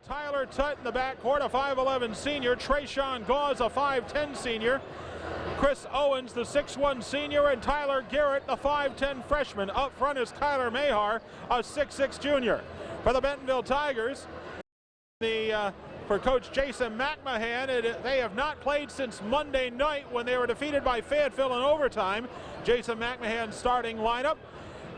Tyler Tutt in the backcourt, a 5'11 senior. Trayshawn Gauze, a 5'10 senior. Chris Owens, the 6'1 senior, and Tyler Garrett, the 5'10 freshman. Up front is Kyler Mahar, a 6'6 junior. For the Bentonville Tigers, for Coach Jason McMahon, they have not played since Monday night when they were defeated by Fayetteville in overtime. Jason McMahon's starting lineup.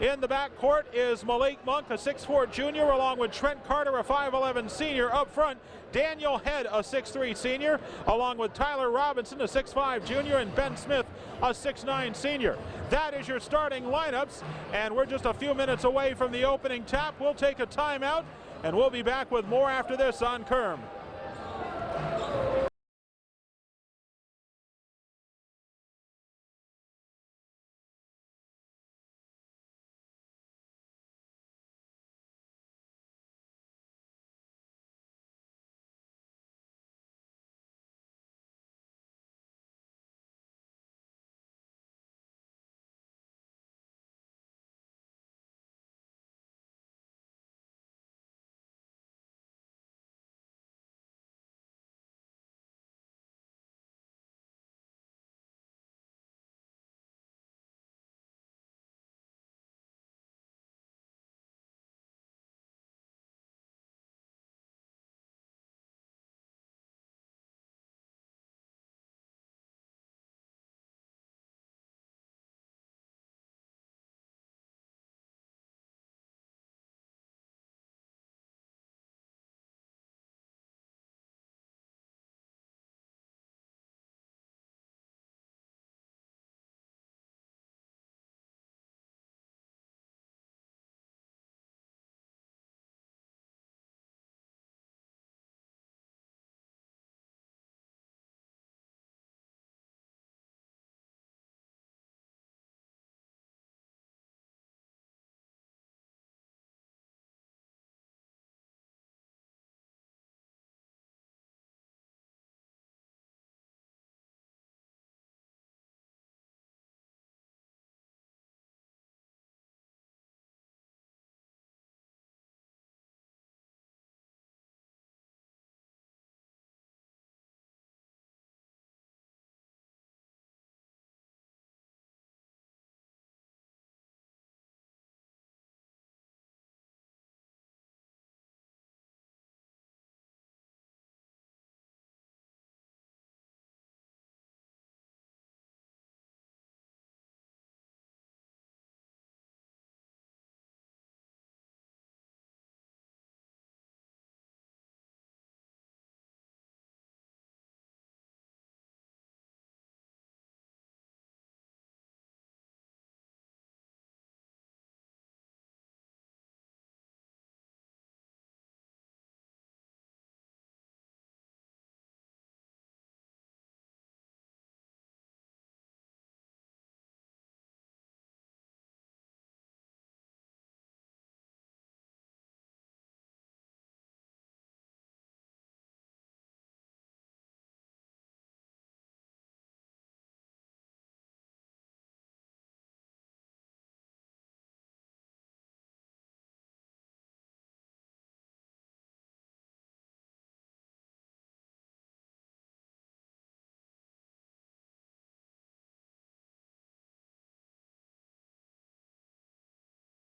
In the backcourt is Malik Monk, a 6'4 junior, along with Trent Carter, a 5'11 senior. Up front, Daniel Head, a 6'3 senior, along with Tyler Robinson, a 6'5 junior, and Ben Smith, a 6'9 senior. That is your starting lineups, and we're just a few minutes away from the opening tap. We'll take a timeout, and we'll be back with more after this on KERM.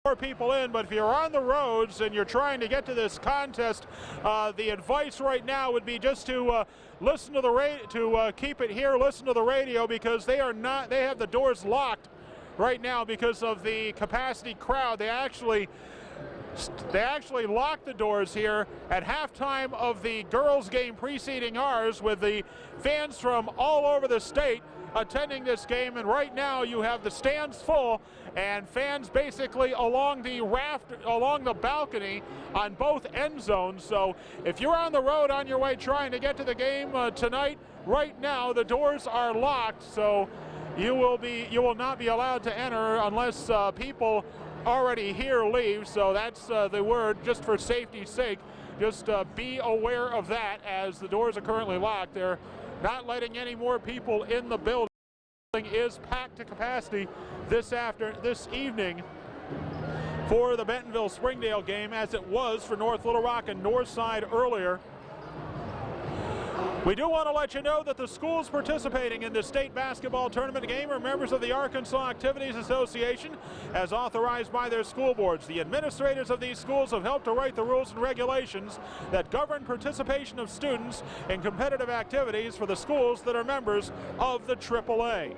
More people in, but if you're on the roads and you're trying to get to this contest, the advice right now would be just to listen to the radio, keep it here, listen to the radio, because they have the doors locked right now because of the capacity crowd. They actually locked the doors here at halftime of the girls game preceding ours, with the fans from all over the state attending this game, and right now you have the stands full and fans basically along the balcony on both end zones. So if you're on the road on your way trying to get to the game tonight, right now the doors are locked, so you will not be allowed to enter unless people already here leave. So that's the word, just for safety's sake. Just be aware of that, as the doors are currently locked. They're not letting any more people in the building. Is packed to capacity this evening for the Bentonville Springdale game, as it was for North Little Rock and Northside earlier. We do want to let you know that the schools participating in the state basketball tournament game are members of the Arkansas Activities Association as authorized by their school boards. The administrators of these schools have helped to write the rules and regulations that govern participation of students in competitive activities for the schools that are members of the AAA.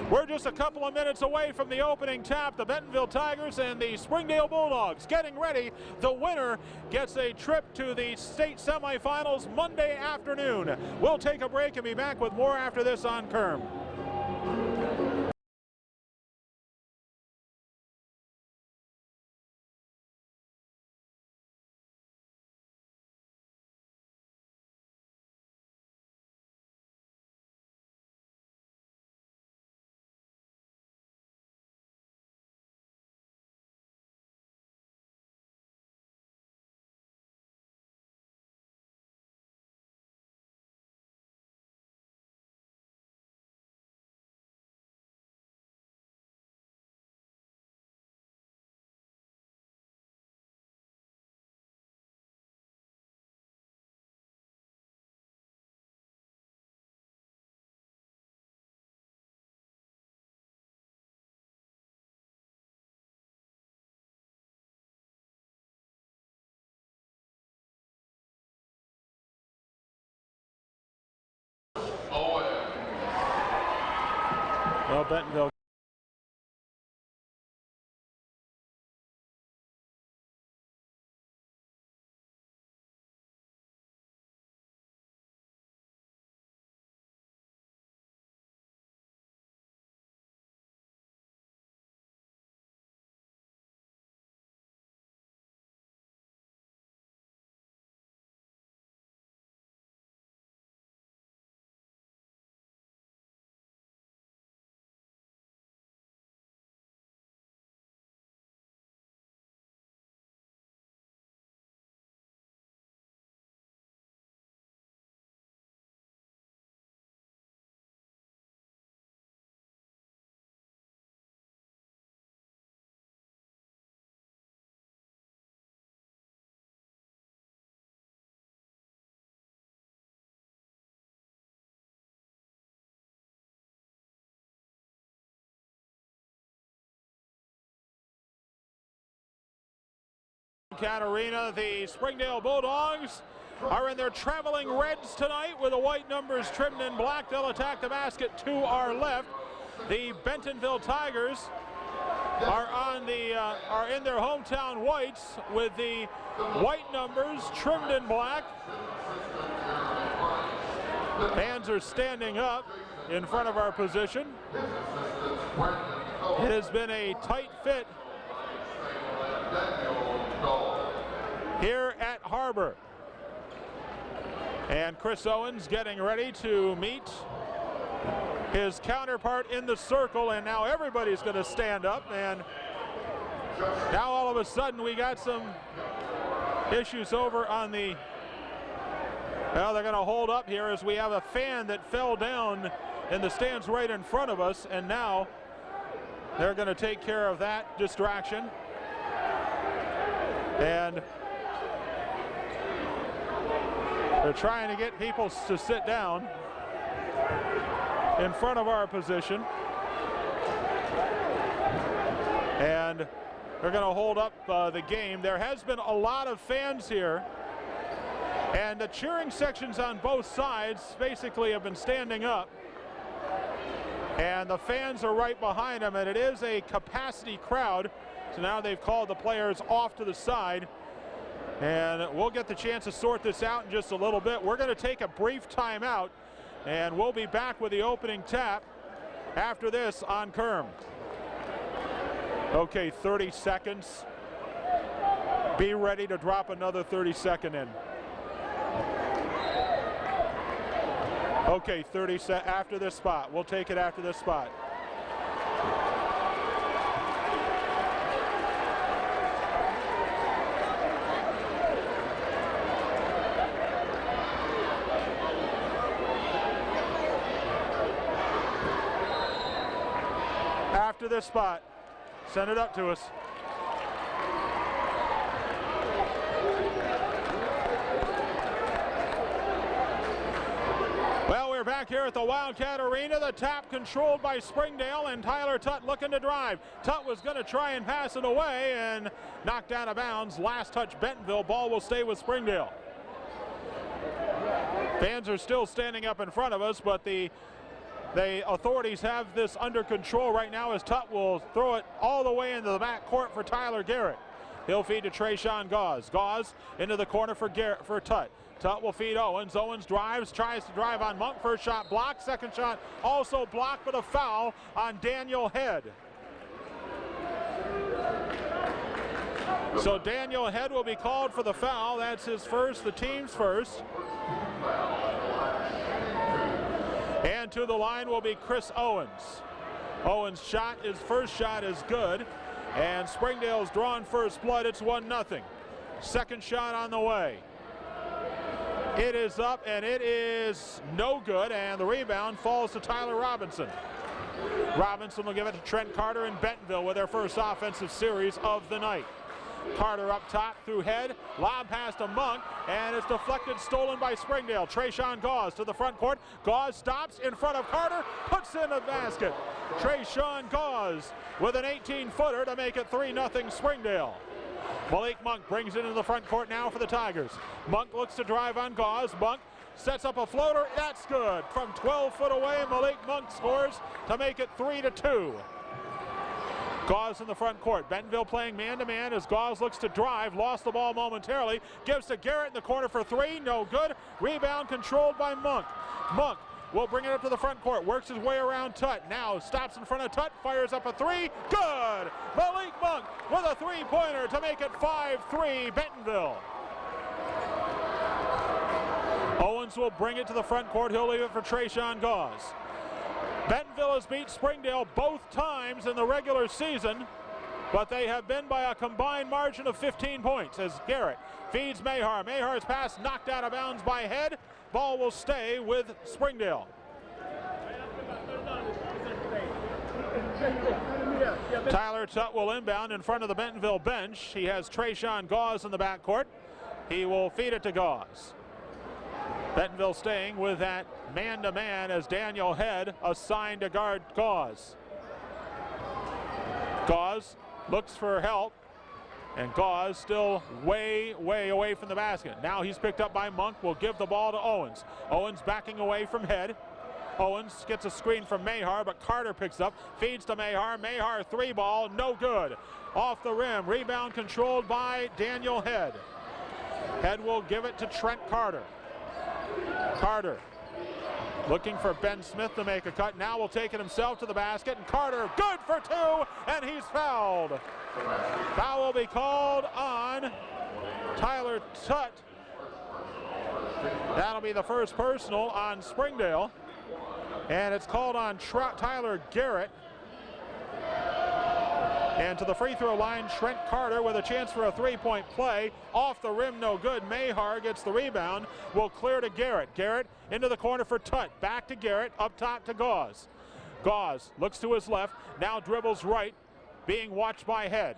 We're just a couple of minutes away from the opening tap. The Bentonville Tigers and the Springdale Bulldogs getting ready. The winner gets a trip to the state semifinals Monday afternoon. We'll take a break and be back with more after this on KERM. Well, Bentonville. Arena, the Springdale Bulldogs are in their traveling reds tonight with the white numbers trimmed in black. They'll attack the basket to our left. The Bentonville Tigers are in their hometown whites with the white numbers trimmed in black. Fans are standing up in front of our position. It has been a tight fit here at HAR-BER. And Chris Owens getting ready to meet his counterpart in the circle, and now everybody's going to stand up, and now all of a sudden we got some issues over on the, well, they're going to hold up here as we have a fan that fell down in the stands right in front of us, and now they're going to take care of that distraction. And they're trying to get people to sit down in front of our position. And they're going to hold up the game. There has been a lot of fans here, and the cheering sections on both sides basically have been standing up. And the fans are right behind them, and it is a capacity crowd. So now they've called the players off to the side. And we'll get the chance to sort this out in just a little bit. We're going to take a brief timeout, and we'll be back with the opening tap after this on KERM. Okay, 30 seconds. Be ready to drop another 30-second in. Okay, 30 after this spot. We'll take it after this spot. After this spot. Send it up to us. back here at the Wildcat Arena. The tap controlled by Springdale, and Tyler Tutt looking to drive. Tutt was going to try and pass it away and knocked out of bounds. Last touch Bentonville. Ball will stay with Springdale. Fans are still standing up in front of us, but the authorities have this under control right now as Tutt will throw it all the way into the back court for Tyler Garrett. He'll feed to Trayshawn Gause. Gause into the corner for Tutt. Tutt will feed Owens. Owens drives, tries to drive on Monk. First shot blocked. Second shot also blocked, but a foul on Daniel Head. So Daniel Head will be called for the foul. That's his first, the team's first. And to the line will be Chris Owens. Owens' shot, his first shot is good. And Springdale's drawn first blood. It's 1-0. Second shot on the way. It is up and it is no good, and the rebound falls to Tyler Robinson. Robinson will give it to Trent Carter in Bentonville with their first offensive series of the night. Carter up top through Head, lob pass to Monk, and it's deflected, stolen by Springdale. Trayshawn Gause to the front court. Gause stops in front of Carter, puts in a basket. Trayshawn Gause with an 18-footer to make it 3-0 Springdale. Malik Monk brings it into the front court now for the Tigers. Monk looks to drive on Gause. Monk sets up a floater. That's good. From 12 foot away, Malik Monk scores to make it 3-2. Gause in the front court. Bentonville playing man-to-man as Gause looks to drive. Lost the ball momentarily. Gives to Garrett in the corner for three. No good. Rebound controlled by Monk. Monk will bring it up to the front court. Works his way around Tutt. Now stops in front of Tutt. Fires up a three. Good! Malik Monk with a three-pointer to make it 5-3 Bentonville. Owens will bring it to the front court. He'll leave it for Trayshawn Gause. Bentonville has beat Springdale both times in the regular season, but they have been by a combined margin of 15 points as Garrett feeds Mahar. Mahar's pass knocked out of bounds by Head. Ball will stay with Springdale. Tyler Tutt will inbound in front of the Bentonville bench. He has Trayshawn Gause in the backcourt. He will feed it to Gause. Bentonville staying with that man-to-man as Daniel Head assigned to guard Gause. Gause looks for help, and Gause still way away from the basket. Now he's picked up by Monk. Will give the ball to Owens. Owens backing away from Head. Owens gets a screen from Mahar, but Carter picks up, feeds to Mahar. Mahar three ball, no good. Off the rim, rebound controlled by Daniel Head. Head will give it to Trent Carter. Carter looking for Ben Smith to make a cut. Now will take it himself to the basket, and Carter good for two, and he's fouled. Foul will be called on Tyler Tutt. That'll be the first personal on Springdale, and it's called on Tyler Garrett. And to the free throw line, Trent Carter with a chance for a three-point play. Off the rim, no good. Mahar gets the rebound. Will clear to Garrett. Garrett into the corner for Tutt. Back to Garrett, up top to Gause. Gause looks to his left, now dribbles right, being watched by Head.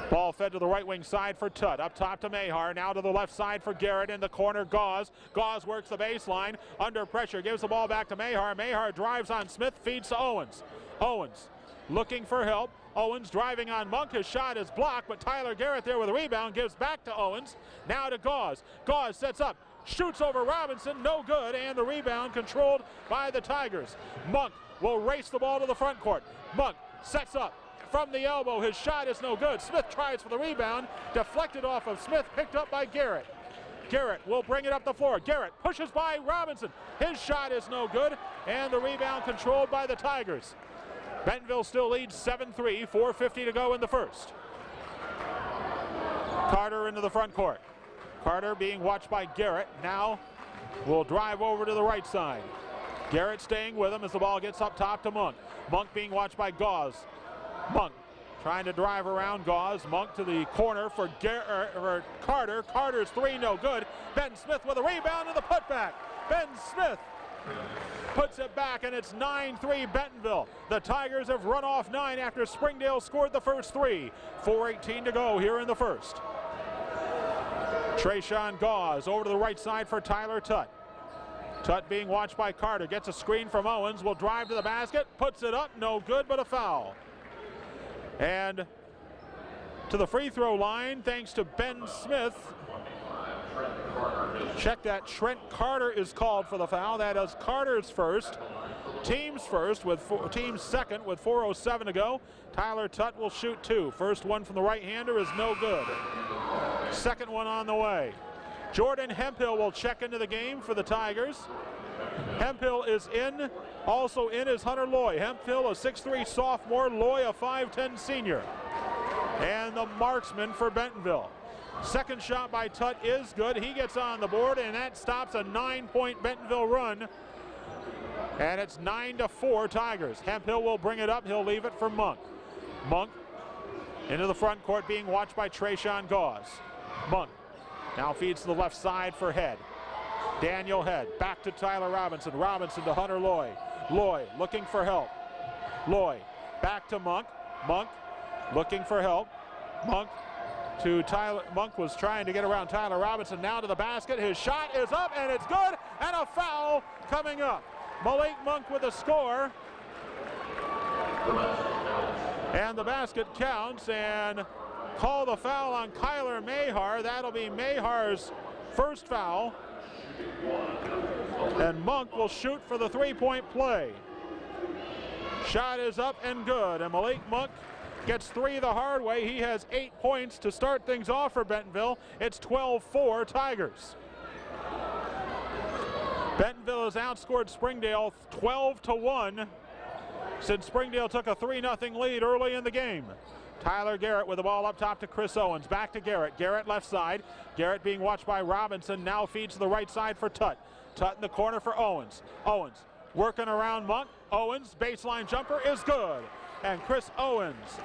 Ball fed to the right wing side for Tutt. Up top to Mahar, now to the left side for Garrett. In the corner, Gause. Gause works the baseline, under pressure, gives the ball back to Mahar. Mahar drives on Smith, feeds to Owens. Owens looking for help. Owens driving on Monk. His shot is blocked, but Tyler Garrett there with a rebound, gives back to Owens. Now to Gause. Gause sets up, shoots over Robinson, no good, and the rebound controlled by the Tigers. Monk will race the ball to the front court. Monk sets up from the elbow. His shot is no good. Smith tries for the rebound, deflected off of Smith, picked up by Garrett. Garrett will bring it up the floor. Garrett pushes by Robinson. His shot is no good, and the rebound controlled by the Tigers. Bentonville still leads 7-3, 4:50 to go in the first. Carter into the front court. Carter being watched by Garrett. Now will drive over to the right side. Garrett staying with him as the ball gets up top to Monk. Monk being watched by Gause. Monk trying to drive around Gause. Monk to the corner for Carter. Carter's three, no good. Ben Smith with a rebound and the putback. Ben Smith puts it back, and it's 9-3 Bentonville. The Tigers have run off 9 after Springdale scored the first three. 4:18 to go here in the first. Trayshawn Gause over to the right side for Tyler Tutt. Tutt being watched by Carter, gets a screen from Owens, will drive to the basket, puts it up, no good, but a foul. And to the free throw line, thanks to Ben Smith. Check that, Trent Carter is called for the foul. That is Carter's first, team's first, with team's second with 4:07 to go. Tyler Tutt will shoot two. First one from the right-hander is no good. Second one on the way. Jordan Hemphill will check into the game for the Tigers. Hemphill is in. Also in is Hunter Loy. Hemphill, a 6'3" sophomore. Loy, a 5'10" senior. And the marksman for Bentonville. Second shot by Tutt is good. He gets on the board, and that stops a 9-point Bentonville run. And it's 9-4 Tigers. Hemphill will bring it up. He'll leave it for Monk. Monk into the front court, being watched by Trayshawn Gauze. Monk now feeds to the left side for Head. Daniel Head back to Tyler Robinson. Robinson to Hunter Loy. Loy looking for help. Loy back to Monk. Monk looking for help. Monk to Tyler. Monk was trying to get around Tyler Robinson. Now to the basket. His shot is up and it's good. And a foul coming up. Malik Monk with a score. And the basket counts, and call the foul on Kyler Mahar. That'll be Mahar's first foul. And Monk will shoot for the three-point play. Shot is up and good, and Malik Monk gets three the hard way. He has 8 points to start things off for Bentonville. It's 12-4 Tigers. Bentonville has outscored Springdale 12-1 since Springdale took a 3-0 lead early in the game. Tyler Garrett with the ball up top to Chris Owens. Back to Garrett. Garrett left side. Garrett being watched by Robinson. Now feeds to the right side for Tutt. Tutt in the corner for Owens. Owens working around Monk. Owens, baseline jumper is good. And Chris Owens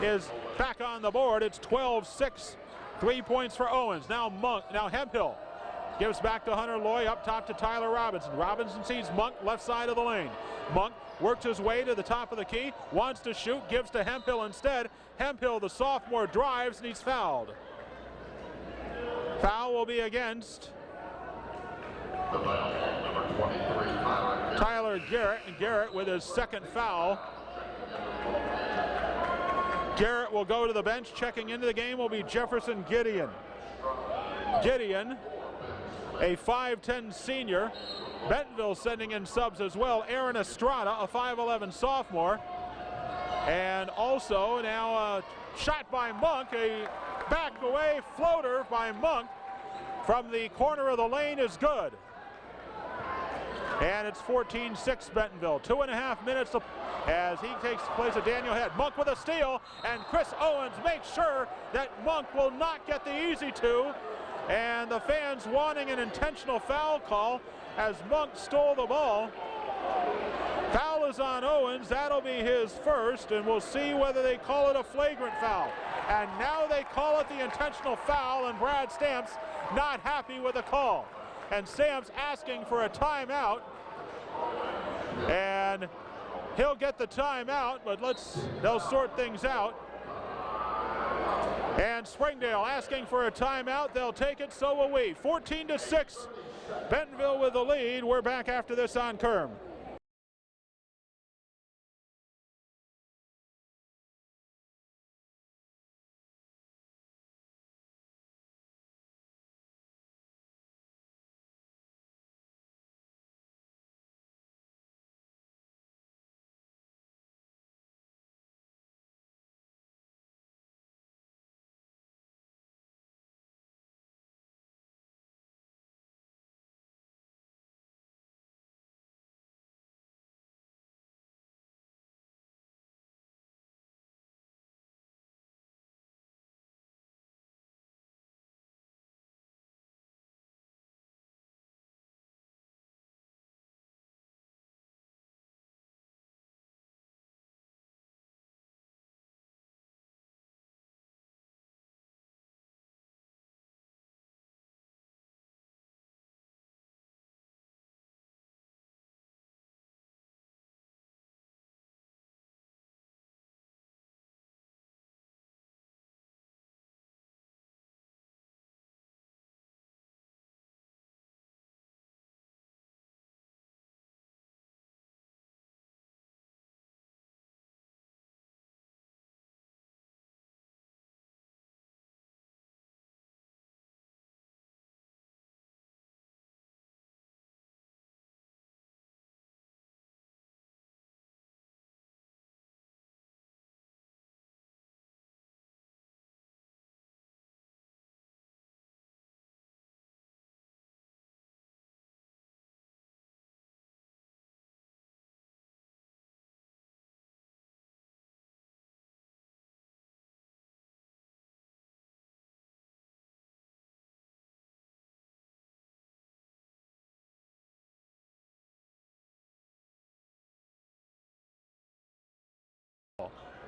is back on the board. It's 12-6. 3 points for Owens. Now Hemphill gives back to Hunter Loy, up top to Tyler Robinson. Robinson sees Monk left side of the lane. Monk works his way to the top of the key, wants to shoot, gives to Hemphill instead. Hemphill, the sophomore, drives and he's fouled. Foul will be against Tyler Garrett, and Garrett with his second foul. Garrett will go to the bench. Checking into the game will be Jefferson Gideon. Gideon, a 5'10" senior. Bentonville sending in subs as well. Aaron Estrada, a 5'11" sophomore. And also now a shot by Monk, a back away floater by Monk from the corner of the lane is good. And it's 14-6 Bentonville. 2.5 minutes as he takes the place of Daniel Head. Monk with a steal, and Chris Owens makes sure that Monk will not get the easy two. And the fans wanting an intentional foul call as Monk stole the ball. Foul is on Owens. That'll be his first, and we'll see whether they call it a flagrant foul. And now they call it the intentional foul, and Brad Stamps not happy with the call. And Stamps asking for a timeout. And he'll get the timeout, but they'll sort things out. And Springdale asking for a timeout. They'll take it, so will we. 14-6, Bentonville with the lead. We're back after this on Kerm.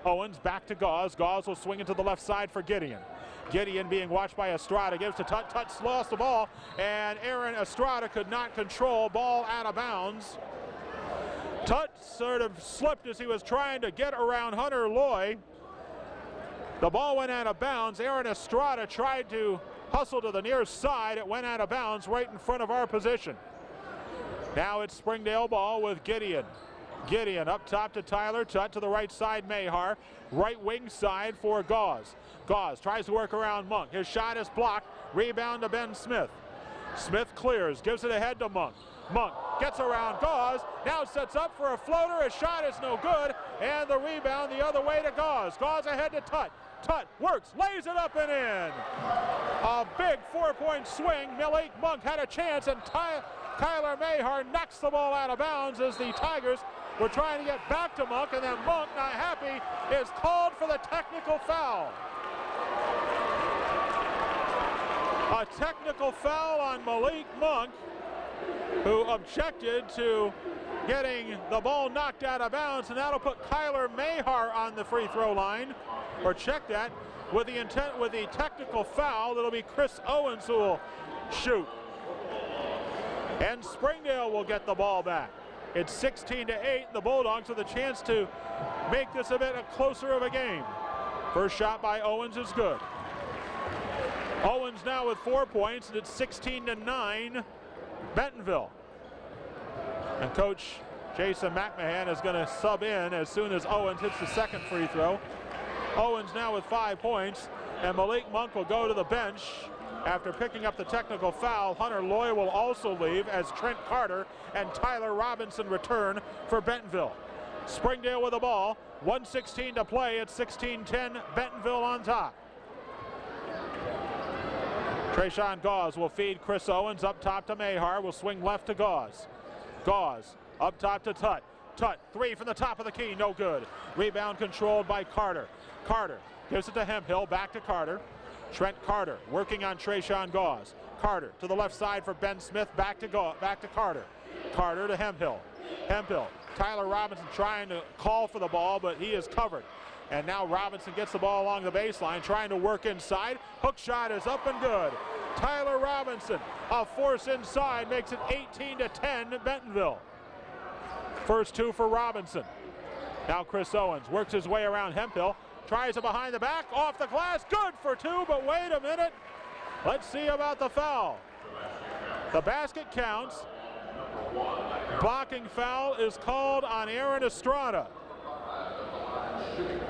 Owens back to Gauze. Gauze will swing it to the left side for Gideon. Gideon being watched by Estrada, gives to Tut. Tut lost the ball, and Aaron Estrada could not control. Ball out of bounds. Tut sort of slipped as he was trying to get around Hunter Loy. The ball went out of bounds. Aaron Estrada tried to hustle to the near side. It went out of bounds right in front of our position. Now it's Springdale ball with Gideon. Gideon up top to Tyler. Tut to the right side, Mayhar. Right wing side for Gauze. Gauze tries to work around Monk. His shot is blocked. Rebound to Ben Smith. Smith clears, gives it ahead to Monk. Monk gets around Gauze, now sets up for a floater. His shot is no good, and the rebound the other way to Gauze. Gauze ahead to Tut. Tut works, lays it up and in. A big 4-point swing. Malik Monk had a chance, and Kyler Mayhar knocks the ball out of bounds as the Tigers were trying to get back to Monk, and then Monk, not happy, is called for the technical foul. A technical foul on Malik Monk, who objected to getting the ball knocked out of bounds, and that'll put Kyler Mayhar on the free throw line, or check that, with the technical foul. It'll be Chris Owens who will shoot. And Springdale will get the ball back. It's 16-8. The Bulldogs with a chance to make this a bit closer of a game. First shot by Owens is good. Owens now with 4 points, and it's 16-9 Bentonville. And Coach Jason McMahon is going to sub in as soon as Owens hits the second free throw. Owens now with 5 points, and Malik Monk will go to the bench after picking up the technical foul. Hunter Loy will also leave as Trent Carter and Tyler Robinson return for Bentonville. Springdale with the ball, 1:16 to play. It's 16-10 Bentonville on top. Trayshawn Gauze will feed Chris Owens up top to Mayhar. Will swing left to Gauze. Gauze up top to Tut. Tut, three from the top of the key, no good. Rebound controlled by Carter. Carter gives it to Hemphill, back to Carter. Trent Carter working on Trayshawn Gauze. Carter to the left side for Ben Smith, back to Carter. Carter to Hemphill. Hemphill, Tyler Robinson trying to call for the ball, but he is covered. And now Robinson gets the ball along the baseline, trying to work inside. Hook shot is up and good. Tyler Robinson, a force inside, makes it 18-10 Bentonville. First two for Robinson. Now Chris Owens works his way around Hemphill, tries it behind the back, off the glass, good for two, but wait a minute. Let's see about the foul. The basket counts. Blocking foul is called on Aaron Estrada.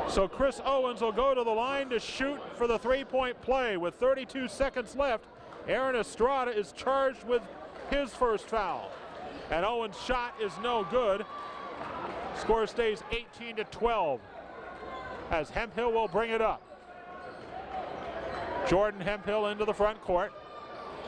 So Chris Owens will go to the line to shoot for the three-point play. With 32 seconds left, Aaron Estrada is charged with his first foul. And Owens' shot is no good. Score stays 18-12 as Hemphill will bring it up. Jordan Hemphill into the front court.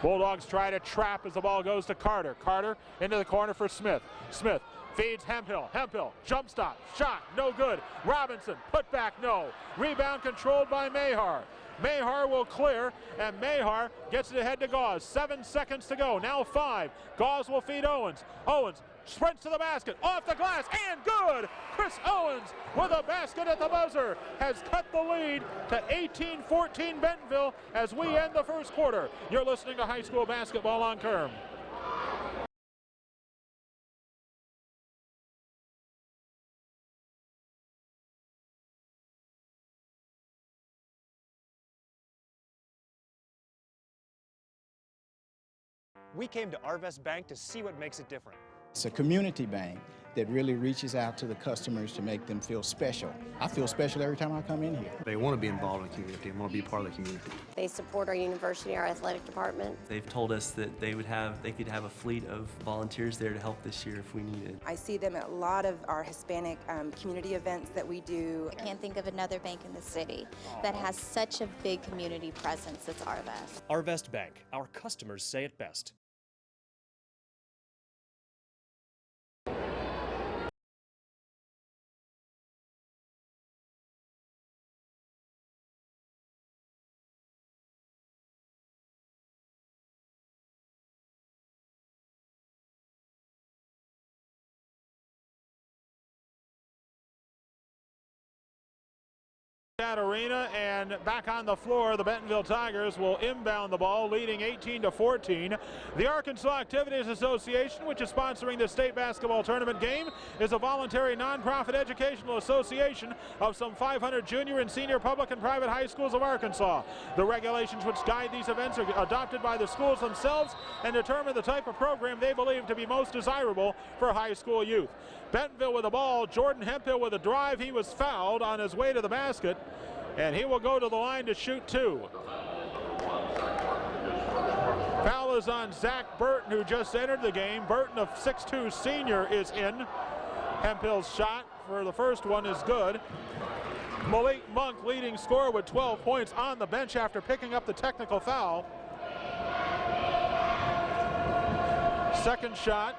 Bulldogs try to trap as the ball goes to Carter. Carter into the corner for Smith. Smith feeds Hemphill. Hemphill, jump stop, shot, no good. Robinson, put back, no. Rebound controlled by Mayhar. Mayhar will clear, and Mayhar gets it ahead to Gauze. 7 seconds to go, now 5. Gauze will feed Owens. Owens sprints to the basket, off the glass, and good! Chris Owens with a basket at the buzzer has cut the lead to 18-14 Bentonville as we end the first quarter. You're listening to high school basketball on Kerm. We came to Arvest Bank to see what makes it different. It's a community bank that really reaches out to the customers to make them feel special. I feel special every time I come in here. They want to be involved in the community and want to be part of the community. They support our university, our athletic department. They've told us that they could have a fleet of volunteers there to help this year if we needed. I see them at a lot of our Hispanic community events that we do. I can't think of another bank in the city that has such a big community presence as Arvest. Arvest Bank, our customers say it best. Arena, and back on the floor, the Bentonville Tigers will inbound the ball, leading 18-14. The Arkansas Activities Association, which is sponsoring the state basketball tournament game, is a voluntary nonprofit educational association of some 500 junior and senior public and private high schools of Arkansas. The regulations which guide these events are adopted by the schools themselves and determine the type of program they believe to be most desirable for high school youth. Bentonville with the ball, Jordan Hemphill with a drive. He was fouled on his way to the basket, and he will go to the line to shoot two. Foul is on Zach Burton, who just entered the game. Burton, a 6'2" senior, is in. Hemphill's shot for the first one is good. Malik Monk, leading scorer with 12 points, on the bench after picking up the technical foul. Second shot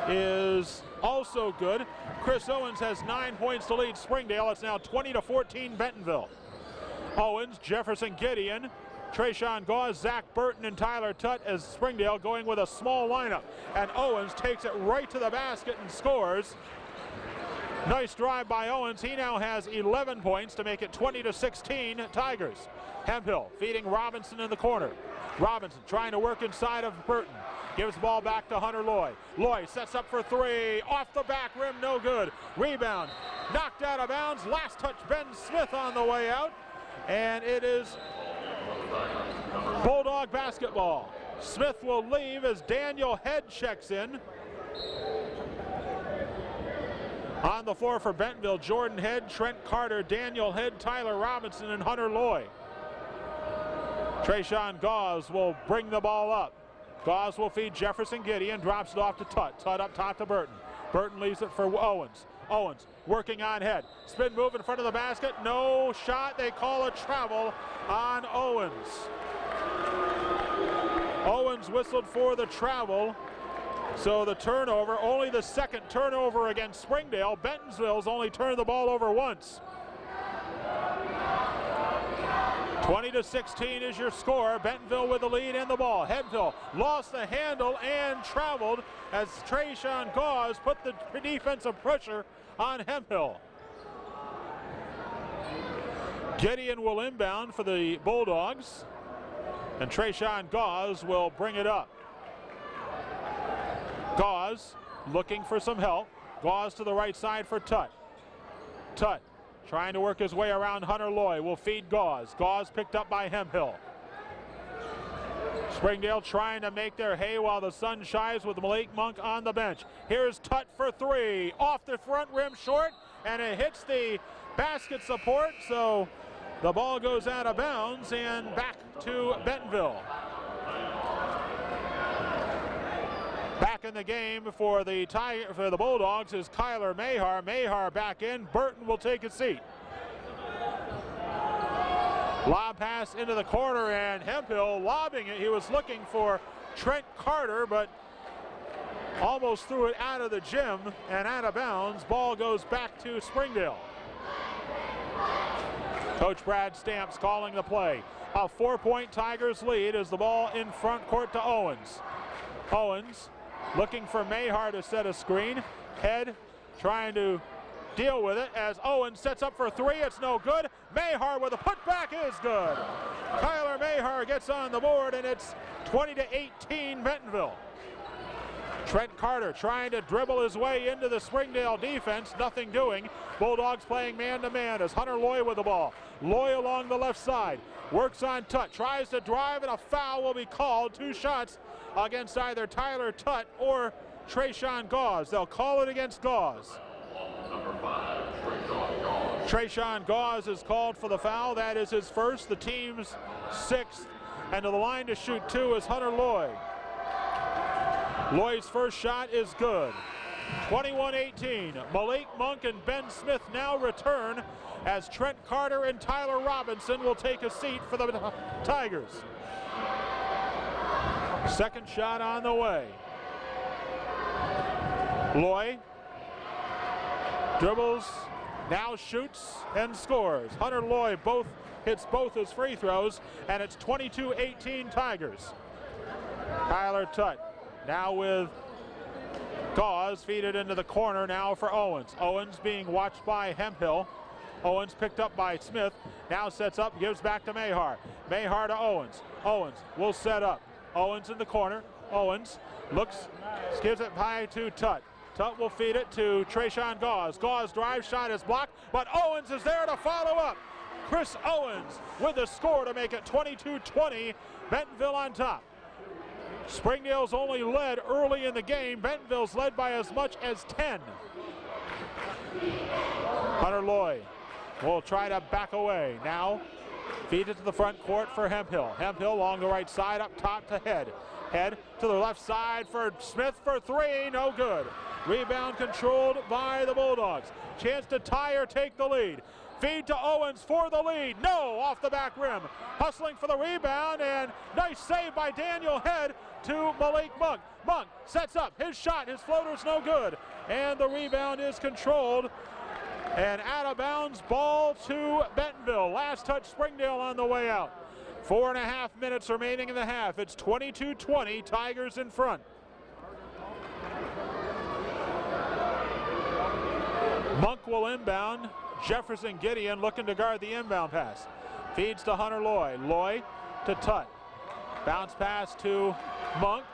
is also good. Chris Owens has 9 points to lead Springdale. It's now 20-14 Bentonville. Owens, Jefferson Gideon, Trayshawn Gause, Zach Burton, and Tyler Tutt as Springdale going with a small lineup. And Owens takes it right to the basket and scores. Nice drive by Owens. He now has 11 points to make it 20-16 Tigers. Hemphill feeding Robinson in the corner. Robinson trying to work inside of Burton. Gives the ball back to Hunter Loy. Loy sets up for three. Off the back rim, no good. Rebound knocked out of bounds. Last touch, Ben Smith on the way out. And it is Bulldog basketball. Smith will leave as Daniel Head checks in. On the floor for Bentonville, Jordan Head, Trent Carter, Daniel Head, Tyler Robinson, and Hunter Loy. Trayshawn Gause will bring the ball up. Gause will feed Jefferson Gideon, drops it off to Tutt. Tutt up top to Burton. Burton leaves it for Owens. Owens working on Head. Spin move in front of the basket. No shot. They call a travel on Owens. Owens whistled for the travel. So the turnover, only the second turnover against Springdale. Bentonville's only turned the ball over once. 20-16 is your score. Bentonville with the lead and the ball. Hemphill lost the handle and traveled as Trayshawn Gause put the defensive pressure on Hemphill. Gideon will inbound for the Bulldogs, and Trayshawn Gause will bring it up. Gause looking for some help. Gause to the right side for Tutt. Tutt trying to work his way around Hunter Loy. Will feed Gause. Gause picked up by Hemphill. Springdale trying to make their hay while the sun shines with Malik Monk on the bench. Here's Tutt for three. Off the front rim short, and it hits the basket support, so the ball goes out of bounds and back to Bentonville. Back in the game for the Bulldogs is Kyler Mahar. Mahar back in. Burton will take a seat. Lob pass into the corner, and Hemphill lobbing it. He was looking for Trent Carter, but almost threw it out of the gym and out of bounds. Ball goes back to Springdale. Coach Brad Stamps calling the play. A 4-point Tigers lead as the ball in front court to Owens. Owens looking for Mahar to set a screen. Head trying to deal with it as Owens sets up for three. It's no good. Mahar with a putback is good. Kyler Mahar gets on the board, and it's 20-18 Bentonville. Trent Carter trying to dribble his way into the Springdale defense. Nothing doing. Bulldogs playing man-to-man as Hunter Loy with the ball. Loy along the left side. Works on Tutt. Tries to drive, and a foul will be called. 2 shots against either Tyler Tutt or Trayshawn Gause. They'll call it against Gause. Trayshawn Gause is called for the foul. That is his first, the team's 6th. And to the line to shoot 2 is Hunter Loy. Loy's first shot is good. 21-18. Malik Monk and Ben Smith now return as Trent Carter and Tyler Robinson will take a seat for the Tigers. Second shot on the way. Loy dribbles, now shoots and scores. Hunter Loy hits both his free throws, and it's 22-18 Tigers. Tyler Tutt now with Gause, feed it into the corner now for Owens. Owens being watched by Hemphill. Owens picked up by Smith. Now sets up, gives back to Mahar. Mahar to Owens. Owens will set up. Owens in the corner. Owens looks, gives it high to Tutt. Tutt will feed it to Trayshawn Gauze. Gauze drive shot is blocked, but Owens is there to follow up. Chris Owens with the score to make it 22-20. Bentonville on top. Springdale's only led early in the game. Bentonville's led by as much as 10. Hunter Loy will try to back away. Now feed it to the front court for Hemphill. Hemphill along the right side, up top to Head. Head to the left side for Smith for three, no good. Rebound controlled by the Bulldogs. Chance to tie or take the lead. Feed to Owens for the lead. No, off the back rim. Hustling for the rebound, and nice save by Daniel Head to Malik Monk. Monk sets up his shot. His floater's no good. And the rebound is controlled. And out of bounds, ball to Bentonville. Last touch Springdale on the way out. 4.5 minutes remaining in the half. It's 22-20, Tigers in front. Monk will inbound. Jefferson Gideon looking to guard the inbound pass. Feeds to Hunter Loy. Loy to Tutt. Bounce pass to Monk.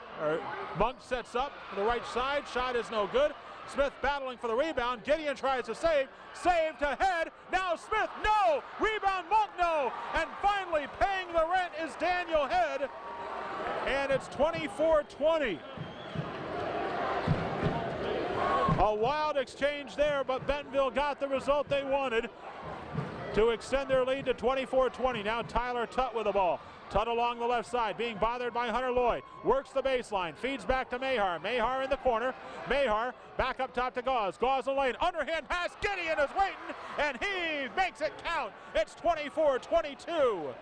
Monk sets up to the right side. Shot is no good. Smith battling for the rebound. Gideon tries to save. Save to Head. Now Smith, no! Rebound Monk, no! And finally paying the rent is Daniel Head. And it's 24-20. A wild exchange there, but Bentonville got the result they wanted to extend their lead to 24-20. Now Tyler Tutt with the ball. Tutt along the left side, being bothered by Hunter Loy. Works the baseline, feeds back to Mahar. Mahar in the corner. Mahar back up top to Gauze. Gauze in the lane, underhand pass. Gideon is waiting, and he makes it count. It's 24-22.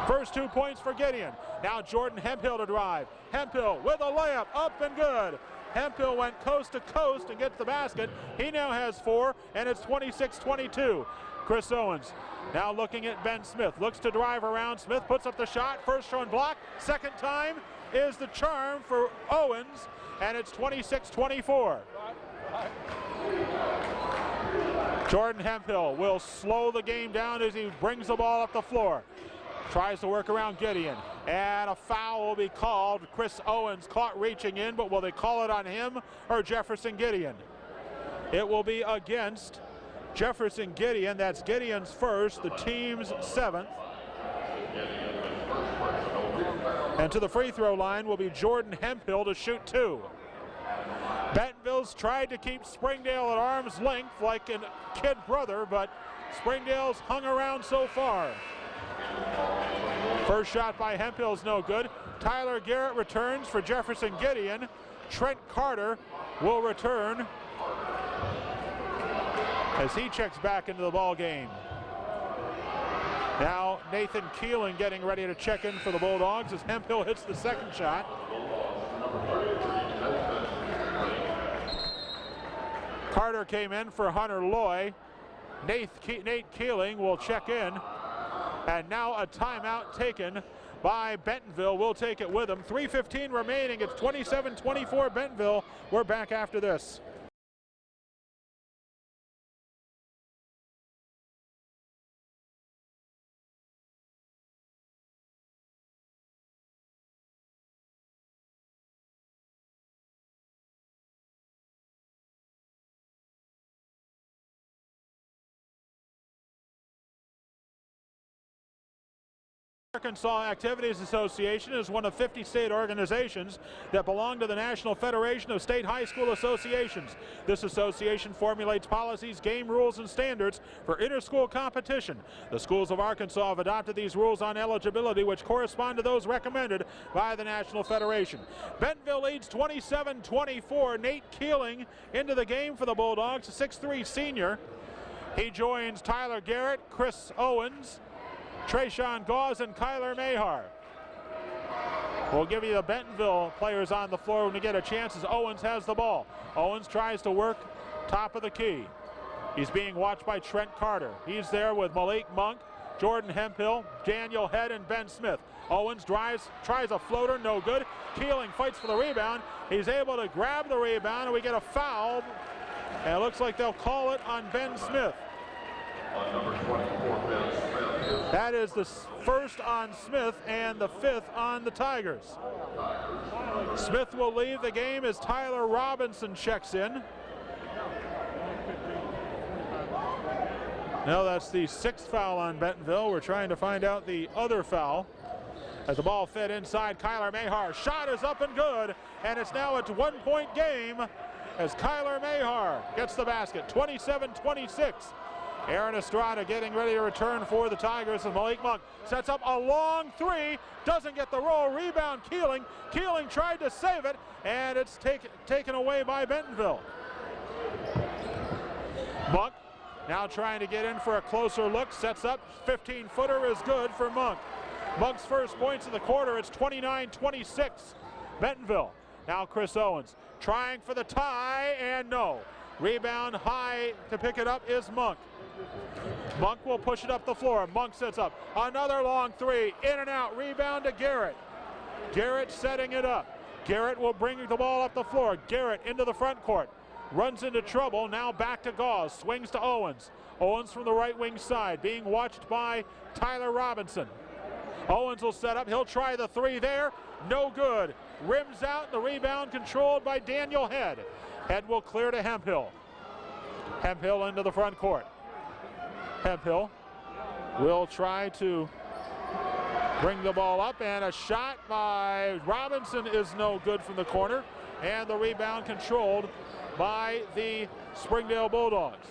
First 2 points for Gideon. Now Jordan Hemphill to drive. Hemphill with a layup, up and good. Hemphill went coast to coast and gets the basket. He now has 4, and it's 26-22. Chris Owens now looking at Ben Smith. Looks to drive around. Smith puts up the shot. First shown block. Second time is the charm for Owens, and it's 26-24. Jordan Hemphill will slow the game down as he brings the ball up the floor. Tries to work around Gideon, and a foul will be called. Chris Owens caught reaching in, but will they call it on him or Jefferson Gideon? It will be against Jefferson Gideon. That's Gideon's first, the team's 7th. And to the free throw line will be Jordan Hemphill to shoot 2. Bentonville's tried to keep Springdale at arm's length like a kid brother, but Springdale's hung around so far. First shot by Hemphill is no good. Tyler Garrett returns for Jefferson Gideon. Trent Carter will return as he checks back into the ball game. Now Nathan Keeling getting ready to check in for the Bulldogs as Hemphill hits the second shot. Carter came in for Hunter Loy. Nate Keeling will check in. And now a timeout taken by Bentonville. We'll take it with them. 3:15 remaining. It's 27-24 Bentonville. We're back after this. Arkansas Activities Association is one of 50 state organizations that belong to the National Federation of State High School Associations. This association formulates policies, game rules, and standards for inter-school competition. The schools of Arkansas have adopted these rules on eligibility, which correspond to those recommended by the National Federation. Bentonville leads 27-24. Nate Keeling into the game for the Bulldogs, a 6'3" senior. He joins Tyler Garrett, Chris Owens, Trayshawn Gauze, and Kyler Mahar. We'll give you the Bentonville players on the floor when we get a chance as Owens has the ball. Owens tries to work top of the key. He's being watched by Trent Carter. He's there with Malik Monk, Jordan Hemphill, Daniel Head, and Ben Smith. Owens drives, tries a floater, no good. Keeling fights for the rebound. He's able to grab the rebound, and we get a foul. And it looks like they'll call it on Ben Smith. That is the first on Smith and the 5th on the Tigers. Smith will leave the game as Tyler Robinson checks in. Now that's the 6th foul on Bentonville. We're trying to find out the other foul. As the ball fed inside, Kyler Mahar. Shot is up and good, and it's now a 1-point game as Kyler Mahar gets the basket. 27-26. Aaron Estrada getting ready to return for the Tigers, and Malik Monk sets up a long three, doesn't get the roll, rebound Keeling. Keeling tried to save it, and it's taken away by Bentonville. Monk now trying to get in for a closer look, sets up, 15-footer is good for Monk. Monk's first points of the quarter, it's 29-26, Bentonville. Now Chris Owens trying for the tie, and no. Rebound high to pick it up is Monk. Monk will push it up the floor. Monk sets up another long three, in and out, rebound to Garrett. Garrett setting it up. Garrett will bring the ball up the floor. Garrett into the front court. Runs into trouble, now back to Gauze, swings to Owens. Owens from the right wing side, being watched by Tyler Robinson. Owens will set up, he'll try the three there, no good. Rims out, the rebound controlled by Daniel Head. Head will clear to Hemphill. Hemphill into the front court. Hemphill will try to bring the ball up, and a shot by Robinson is no good from the corner, and the rebound controlled by the Springdale Bulldogs.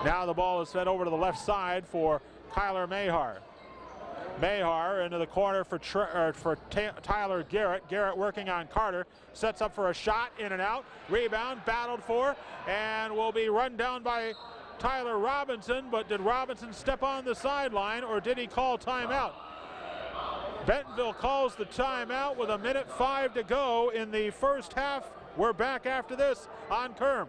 Now the ball is fed over to the left side for Kyler Mahar. Mahar into the corner for Tyler Garrett. Garrett working on Carter. Sets up for a shot, in and out. Rebound, battled for, and will be run down by Tyler Robinson. But did Robinson step on the sideline, or did he call timeout? Bentonville calls the timeout with 1:05 to go in the first half. We're back after this on Kerm.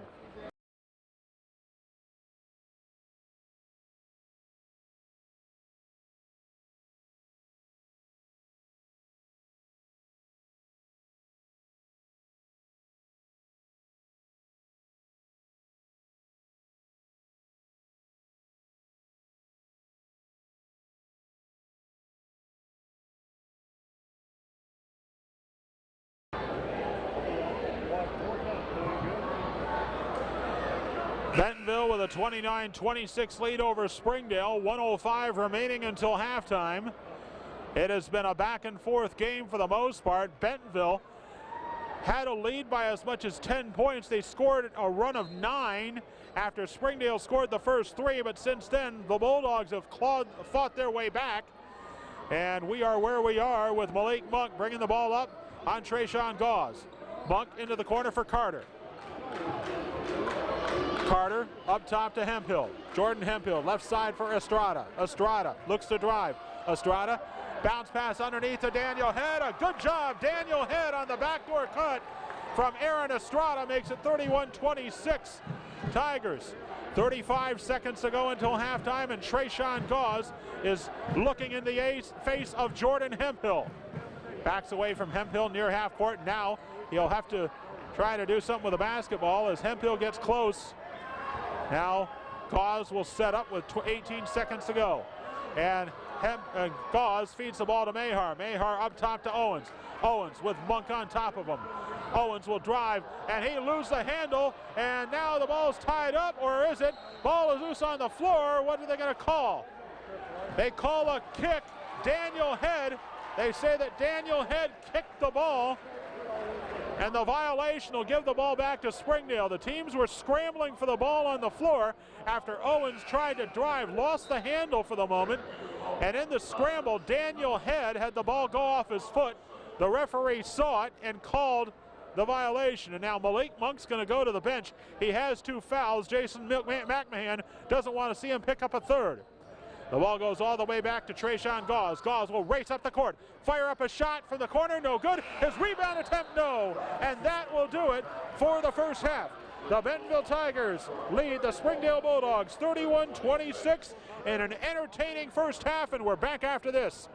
Bentonville with a 29-26 lead over Springdale. 1:05 remaining until halftime. It has been a back and forth game for the most part. Bentonville had a lead by as much as 10 points. They scored a run of 9 after Springdale scored the first 3, but since then the Bulldogs have fought their way back. And we are where we are with Malik Monk bringing the ball up on Trayshawn Gauze. Monk into the corner for Carter. Carter up top to Hemphill. Jordan Hemphill, left side for Estrada. Estrada looks to drive. Estrada, bounce pass underneath to Daniel Head. A good job, Daniel Head on the backdoor cut from Aaron Estrada makes it 31-26 Tigers. 35 seconds to go until halftime, and Trayshawn Gauze is looking in the face of Jordan Hemphill. Backs away from Hemphill near half court. Now he'll have to try to do something with the basketball as Hemphill gets close. Now Gauze will set up with 18 seconds to go. And Gauze feeds the ball to Mahar. Mahar up top to Owens. Owens with Monk on top of him. Owens will drive, and he loses the handle, and now the ball's tied up, or is it? Ball is loose on the floor. What are they going to call? They call a kick. Daniel Head. They say that Daniel Head kicked the ball, and the violation will give the ball back to Springdale. The teams were scrambling for the ball on the floor after Owens tried to drive, lost the handle for the moment, and in the scramble, Daniel Head had the ball go off his foot. The referee saw it and called the violation, and now Malik Monk's going to go to the bench. He has 2 fouls. Jason McMahon doesn't want to see him pick up a third. The ball goes all the way back to Trayshawn Gauze. Gauze will race up the court, fire up a shot from the corner, no good. His rebound attempt, no. And that will do it for the first half. The Bentonville Tigers lead the Springdale Bulldogs 31-26 in an entertaining first half, and we're back after this.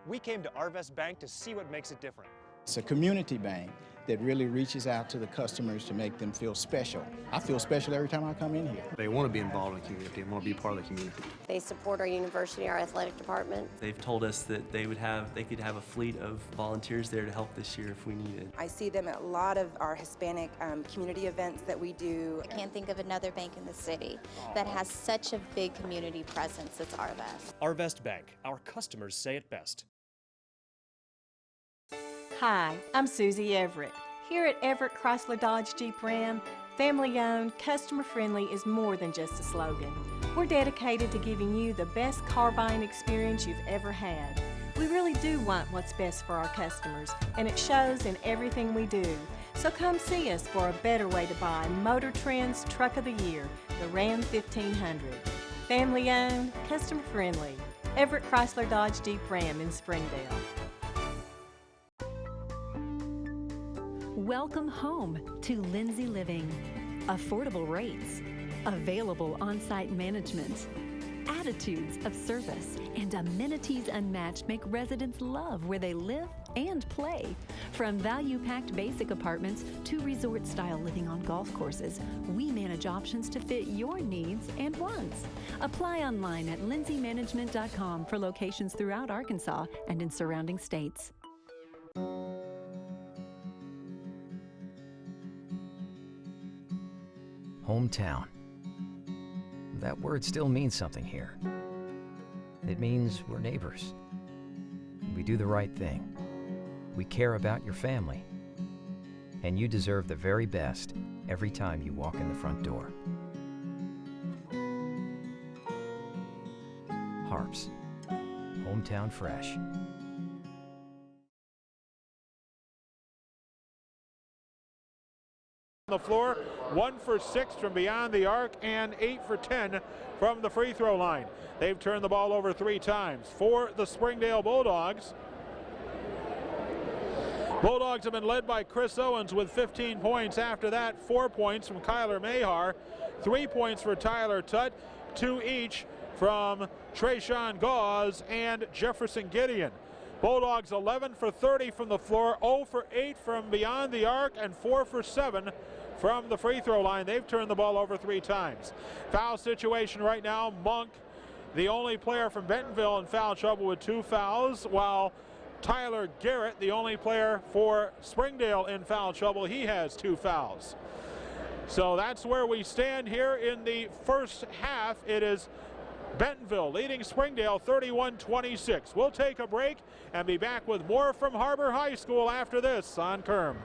We came to Arvest Bank to see what makes it different. It's a community bank that really reaches out to the customers to make them feel special. I feel special every time I come in here. They want to be involved in the community and want to be part of the community. They support our university, our athletic department. They've told us that they could have a fleet of volunteers there to help this year if we needed. I see them at a lot of our Hispanic community events that we do. I can't think of another bank in the city that has such a big community presence as Arvest. Arvest Bank, our customers say it best. Hi, I'm Susie Everett. Here at Everett Chrysler Dodge Jeep Ram, family-owned, customer-friendly is more than just a slogan. We're dedicated to giving you the best car buying experience you've ever had. We really do want what's best for our customers, and it shows in everything we do. So come see us for a better way to buy Motor Trend's Truck of the Year, the Ram 1500. Family-owned, customer-friendly. Everett Chrysler Dodge Jeep Ram in Springdale. Welcome home to Lindsay Living. Affordable rates, available on-site management, attitudes of service, and amenities unmatched make residents love where they live and play. From value-packed basic apartments to resort-style living on golf courses, we manage options to fit your needs and wants. Apply online at lindsaymanagement.com for locations throughout Arkansas and in surrounding states. Hometown. That word still means something here. It means we're neighbors. We do the right thing. We care about your family. And you deserve the very best every time you walk in the front door. HAR-BER. Hometown Fresh. The floor, 1 for 6 from beyond the arc and 8 for 10 from the free throw line. They've turned the ball over 3 times. For the Springdale Bulldogs, Bulldogs have been led by Chris Owens with 15 points. After that, 4 points from Kyler Mahar, 3 points for Tyler Tutt, 2 each from Trayshawn Gauze and Jefferson Gideon. Bulldogs 11 for 30 from the floor, 0 for 8 from beyond the arc, and 4 for 7 from the free throw line. They've turned the ball over 3 times. Foul situation right now, Monk, the only player from Bentonville, in foul trouble with 2 fouls, while Tyler Garrett, the only player for Springdale, in foul trouble. He has 2 fouls. So that's where we stand here in the first half. It is Bentonville leading Springdale 31-26. We'll take a break and be back with more from HAR-BER High School after this on KERM.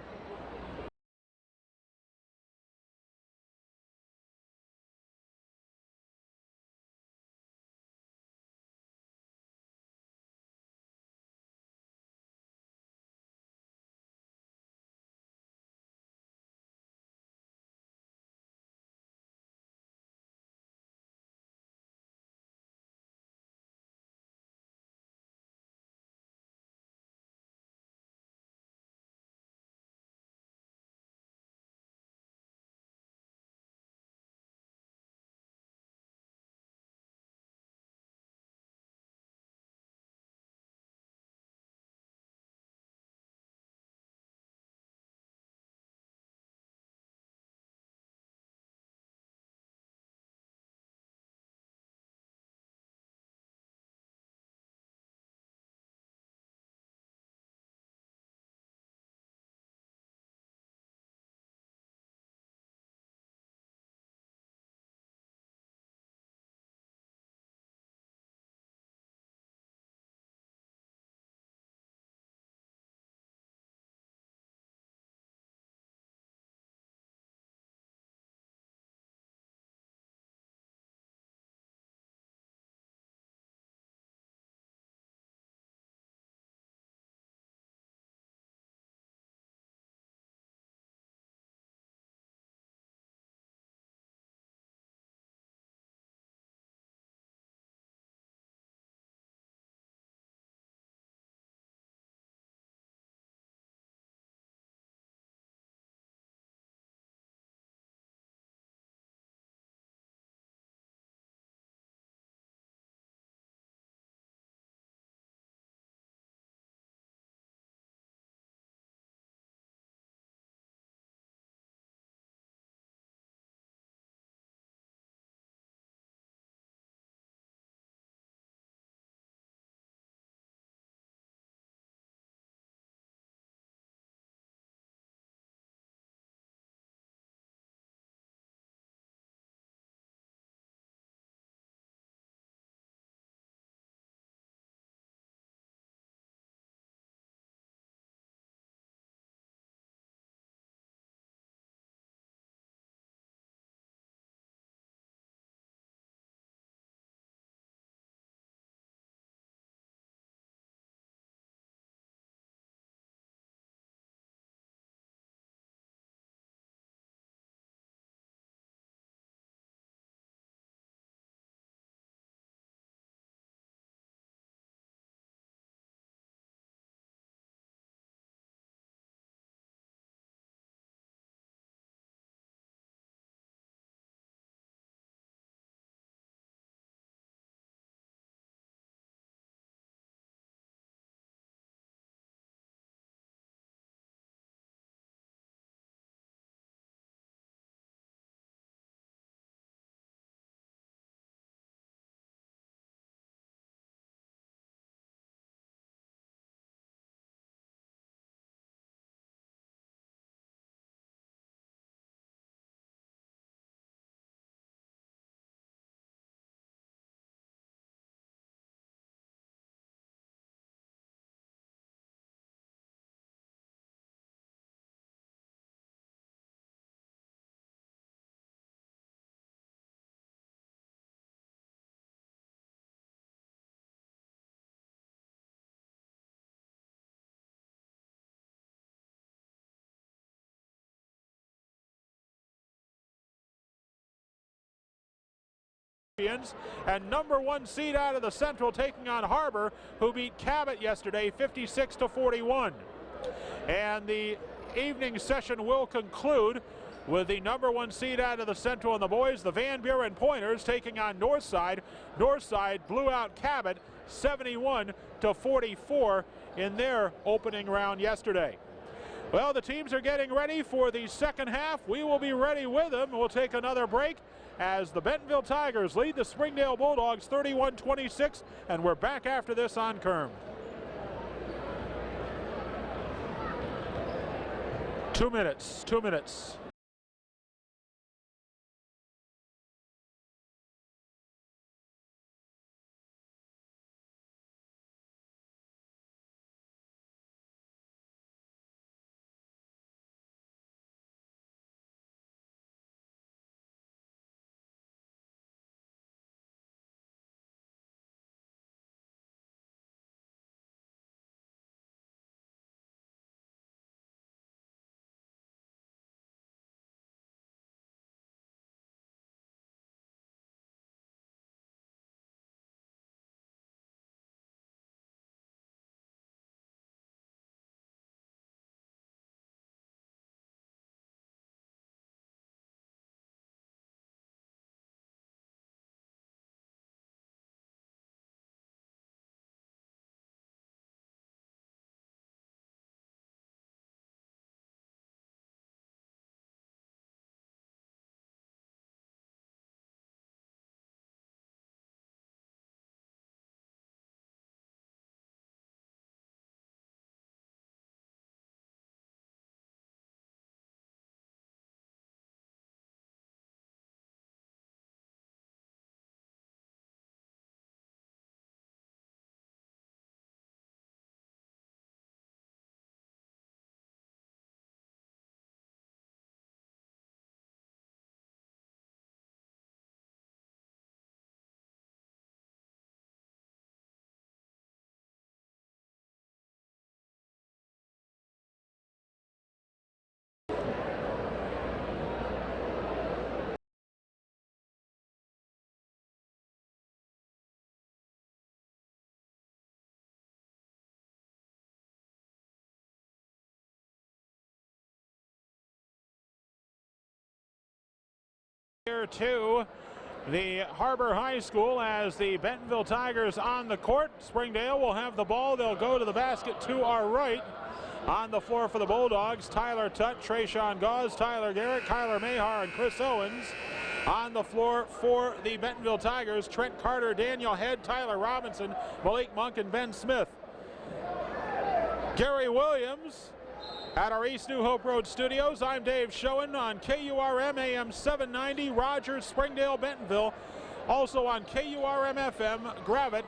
champions, and number 1 seed out of the Central taking on HAR-BER, who beat Cabot yesterday 56-41. And the evening session will conclude with the number 1 seed out of the Central and the boys, the Van Buren Pointers, taking on Northside. Northside blew out Cabot 71-44 in their opening round yesterday. Well, the teams are getting ready for the second half. We will be ready with them. We'll take another break as the Bentonville Tigers lead the Springdale Bulldogs 31-26, and we're back after this on Kerm. 2 minutes, 2 minutes. Here to the HAR-BER High School as the Bentonville Tigers on the court. Springdale will have the ball. They'll go to the basket to our right. On the floor for the Bulldogs, Tyler Tutt, Trayshawn Gauze, Tyler Garrett, Kyler Mahar, and Chris Owens. On the floor for the Bentonville Tigers, Trent Carter, Daniel Head, Tyler Robinson, Malik Monk, and Ben Smith. Gary Williams at our East New Hope Road studios. I'm Dave Schoen on KURM AM 790, Rogers, Springdale, Bentonville. Also on KURM FM, Gravette,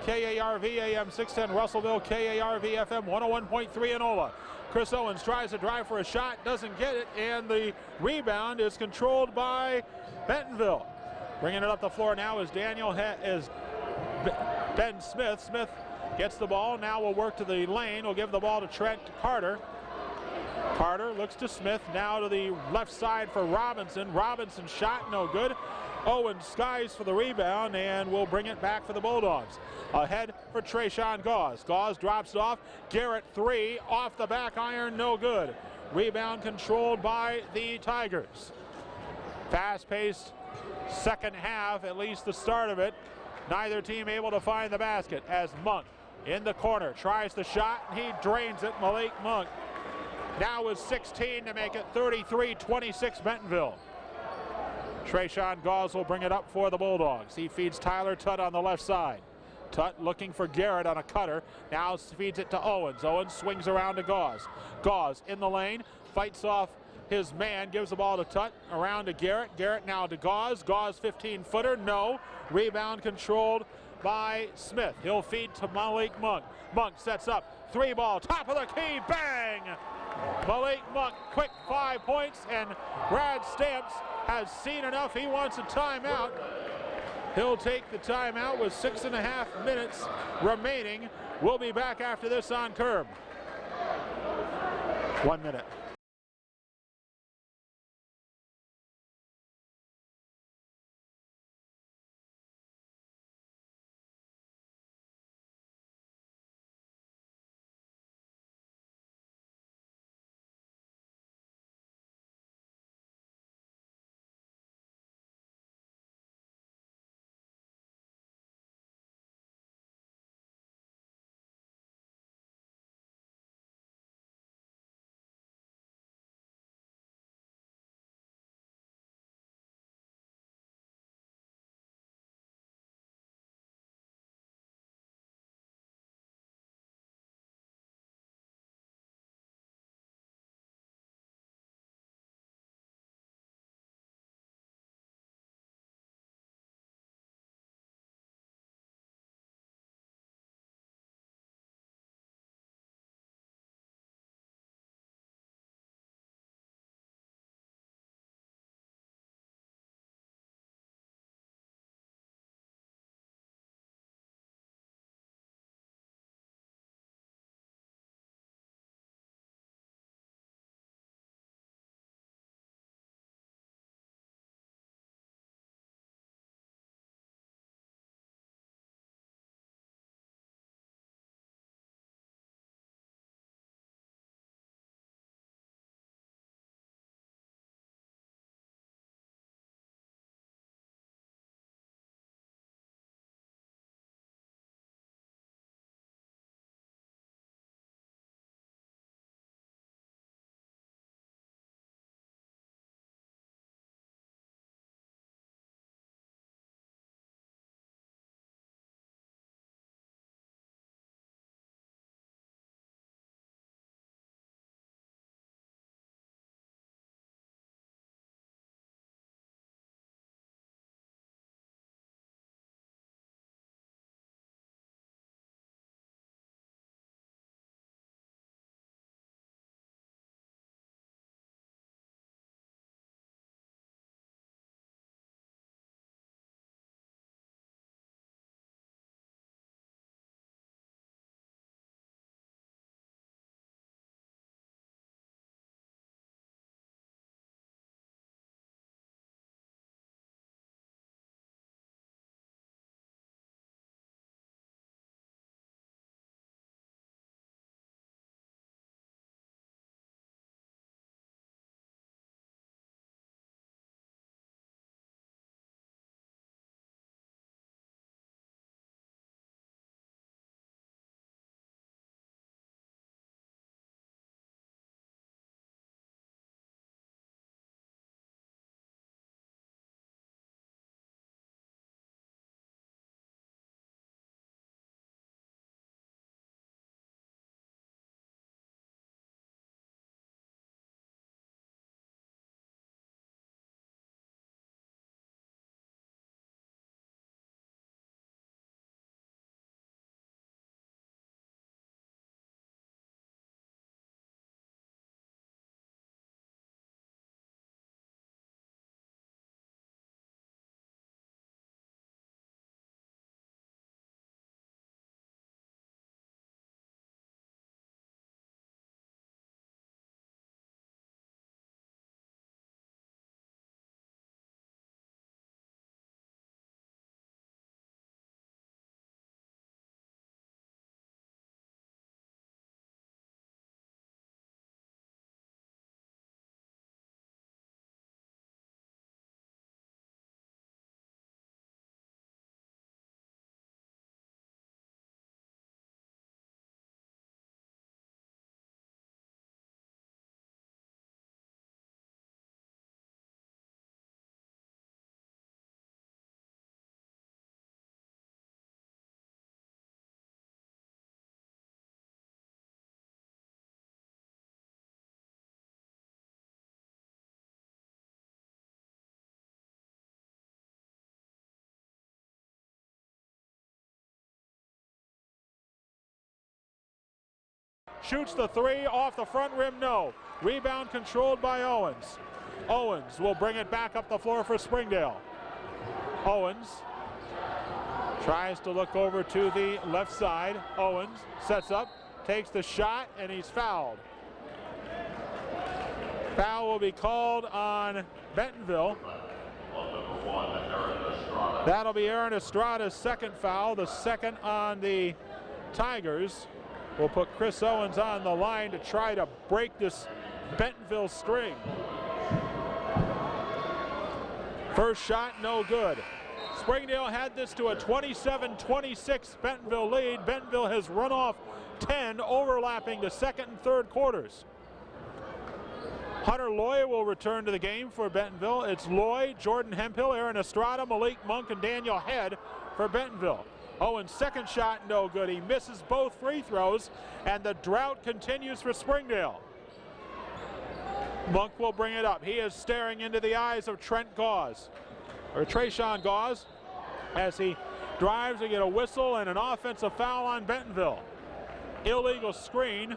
KARV AM 610, Russellville, KARV FM 101.3 Enola. Chris Owens tries to drive for a shot, doesn't get it, and the rebound is controlled by Bentonville. Bringing it up the floor now is Ben Smith. Smith gets the ball. Now will work to the lane. Will give the ball to Trent Carter. Carter looks to Smith, now to the left side for Robinson. Robinson shot, no good. Owens skies for the rebound and will bring it back for the Bulldogs. Ahead for Trayshawn Gauze. Gauze drops it off. Garrett 3 off the back iron, no good. Rebound controlled by the Tigers. Fast-paced second half, at least the start of it. Neither team able to find the basket as Monk in the corner tries the shot and he drains it. Malik Monk now with 16 to make it 33-26 Bentonville. Trayshawn Gauze will bring it up for the Bulldogs. He feeds Tyler Tutt on the left side. Tutt looking for Garrett on a cutter. Now feeds it to Owens. Owens swings around to Gauze. Gauze in the lane, fights off his man, gives the ball to Tutt, around to Garrett. Garrett now to Gauze. Gauze 15-footer, no. Rebound controlled by Smith. He'll feed to Malik Monk. Monk sets up, 3-ball, top of the key, bang! Malik Monk, quick 5 points, and Brad Stamps has seen enough. He wants a timeout. He'll take the timeout with 6.5 minutes remaining. We'll be back after this on Kerm. 1 minute. shoots the three off the front rim, no. Rebound controlled by Owens. Owens will bring it back up the floor for Springdale. Owens tries to look over to the left side. Owens sets up, takes the shot, and he's fouled. Foul will be called on Bentonville. That'll be Aaron Estrada's second foul, the second on the Tigers. Will put Chris Owens on the line to try to break this Bentonville string. First shot, no good. Springdale had this to a 27-26 Bentonville lead. Bentonville has run off 10, overlapping the second and third quarters. Hunter Loy will return to the game for Bentonville. It's Loy, Jordan Hemphill, Aaron Estrada, Malik Monk, and Daniel Head for Bentonville. Owens' second shot, no good. He misses both free throws, and the drought continues for Springdale. Monk will bring it up. He is staring into the eyes of Trayshawn Gauze, as he drives to get a whistle and an offensive foul on Bentonville. Illegal screen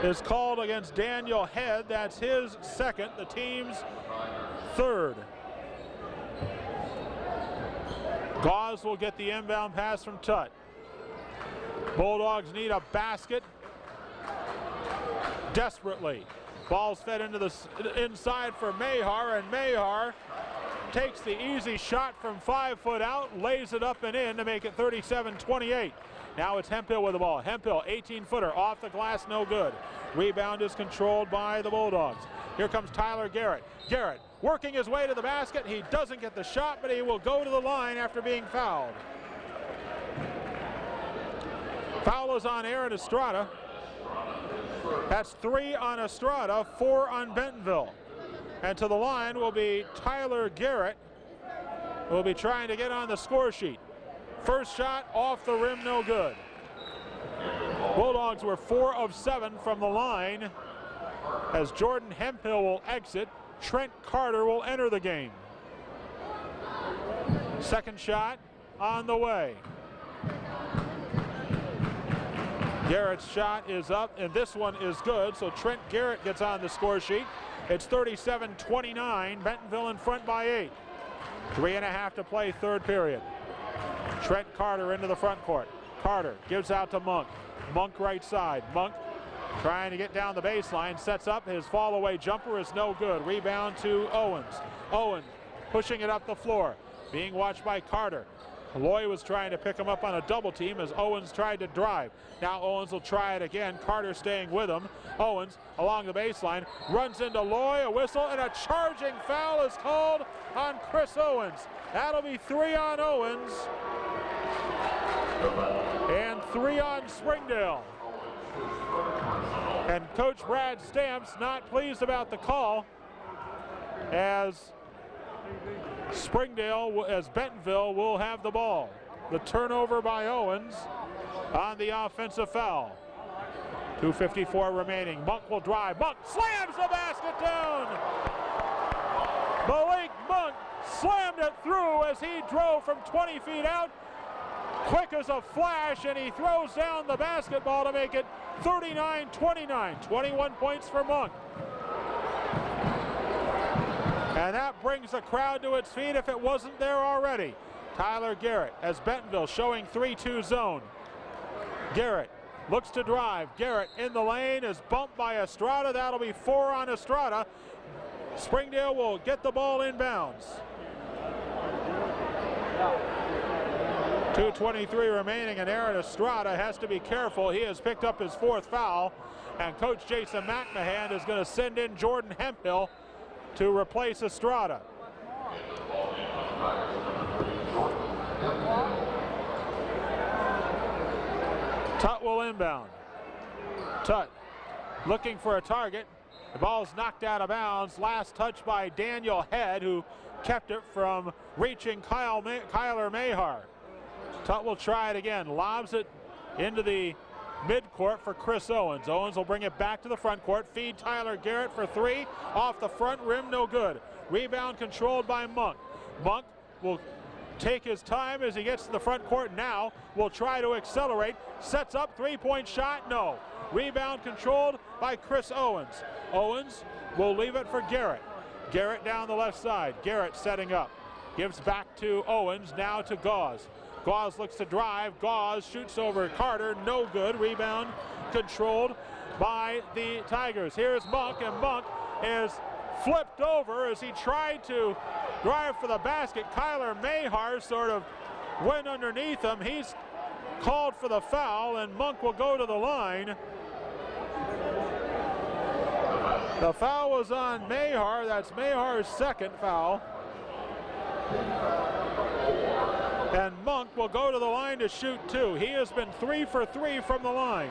is called against Daniel Head. That's his second, the team's third. Gauze will get the inbound pass from Tutt. Bulldogs need a basket desperately. Ball's fed into the inside for Mahar, and Mahar takes the easy shot from 5 foot out, lays it up and in to make it 37-28. Now it's Hemphill with the ball. Hemphill, 18-footer, off the glass, no good. Rebound is controlled by the Bulldogs. Here comes Tyler Garrett. Garrett working his way to the basket. He doesn't get the shot, but he will go to the line after being fouled. Foul is on Aaron Estrada. That's 3 on Estrada, 4 on Bentonville. And to the line will be Tyler Garrett, who will be trying to get on the score sheet. First shot off the rim, no good. Bulldogs were 4 of 7 from the line. As Jordan Hemphill will exit, Trent Carter will enter the game. Second shot on the way. Garrett's shot is up, and this one is good, so Trent Garrett gets on the score sheet. It's 37-29, Bentonville in front by 8. 3.5 to play, third period. Trent Carter into the front court. Carter gives out to Monk. Monk right side. Monk trying to get down the baseline, sets up. His fall away jumper is no good. Rebound to Owens. Owens pushing it up the floor, being watched by Carter. Loy was trying to pick him up on a double team as Owens tried to drive. Now Owens will try it again. Carter staying with him. Owens along the baseline, runs into Loy, a whistle, and a charging foul is called on Chris Owens. That'll be 3 on Owens and 3 on Springdale. And Coach Brad Stamps not pleased about the call, as Bentonville will have the ball. The turnover by Owens on the offensive foul. 2:54 remaining. Monk will drive. Monk slams the basket down. Malik Monk slammed it through as he drove from 20 feet out. Quick as a flash, and he throws down the basketball to make it 39-29. 21 points for Monk. And that brings the crowd to its feet if it wasn't there already. Tyler Garrett, as Bentonville showing 3-2 zone. Garrett looks to drive. Garrett in the lane is bumped by Estrada. That'll be 4 on Estrada. Springdale will get the ball inbounds. 2:23 remaining, and Aaron Estrada has to be careful. He has picked up his 4th foul, and Coach Jason McMahon is going to send in Jordan Hemphill to replace Estrada. Tutt will inbound. Tutt looking for a target. The ball's knocked out of bounds. Last touch by Daniel Head, who kept it from reaching Kyler Mahar. Tutt will try it again. Lobs it into the midcourt for Chris Owens. Owens will bring it back to the front court. Feed Tyler Garrett for 3. Off the front rim, no good. Rebound controlled by Monk. Monk will take his time as he gets to the front court now. Will try to accelerate. Sets up, 3-point shot, no. Rebound controlled by Chris Owens. Owens will leave it for Garrett. Garrett down the left side. Garrett setting up. Gives back to Owens, now to Gauze. Gauze looks to drive. Gauze shoots over Carter. No good. Rebound controlled by the Tigers. Here's Monk, and Monk is flipped over as he tried to drive for the basket. Kyler Mahar sort of went underneath him. He's called for the foul, and Monk will go to the line. The foul was on Mahar. That's Mahar's second foul. And Monk will go to the line to shoot 2. He has been 3 for 3 from the line.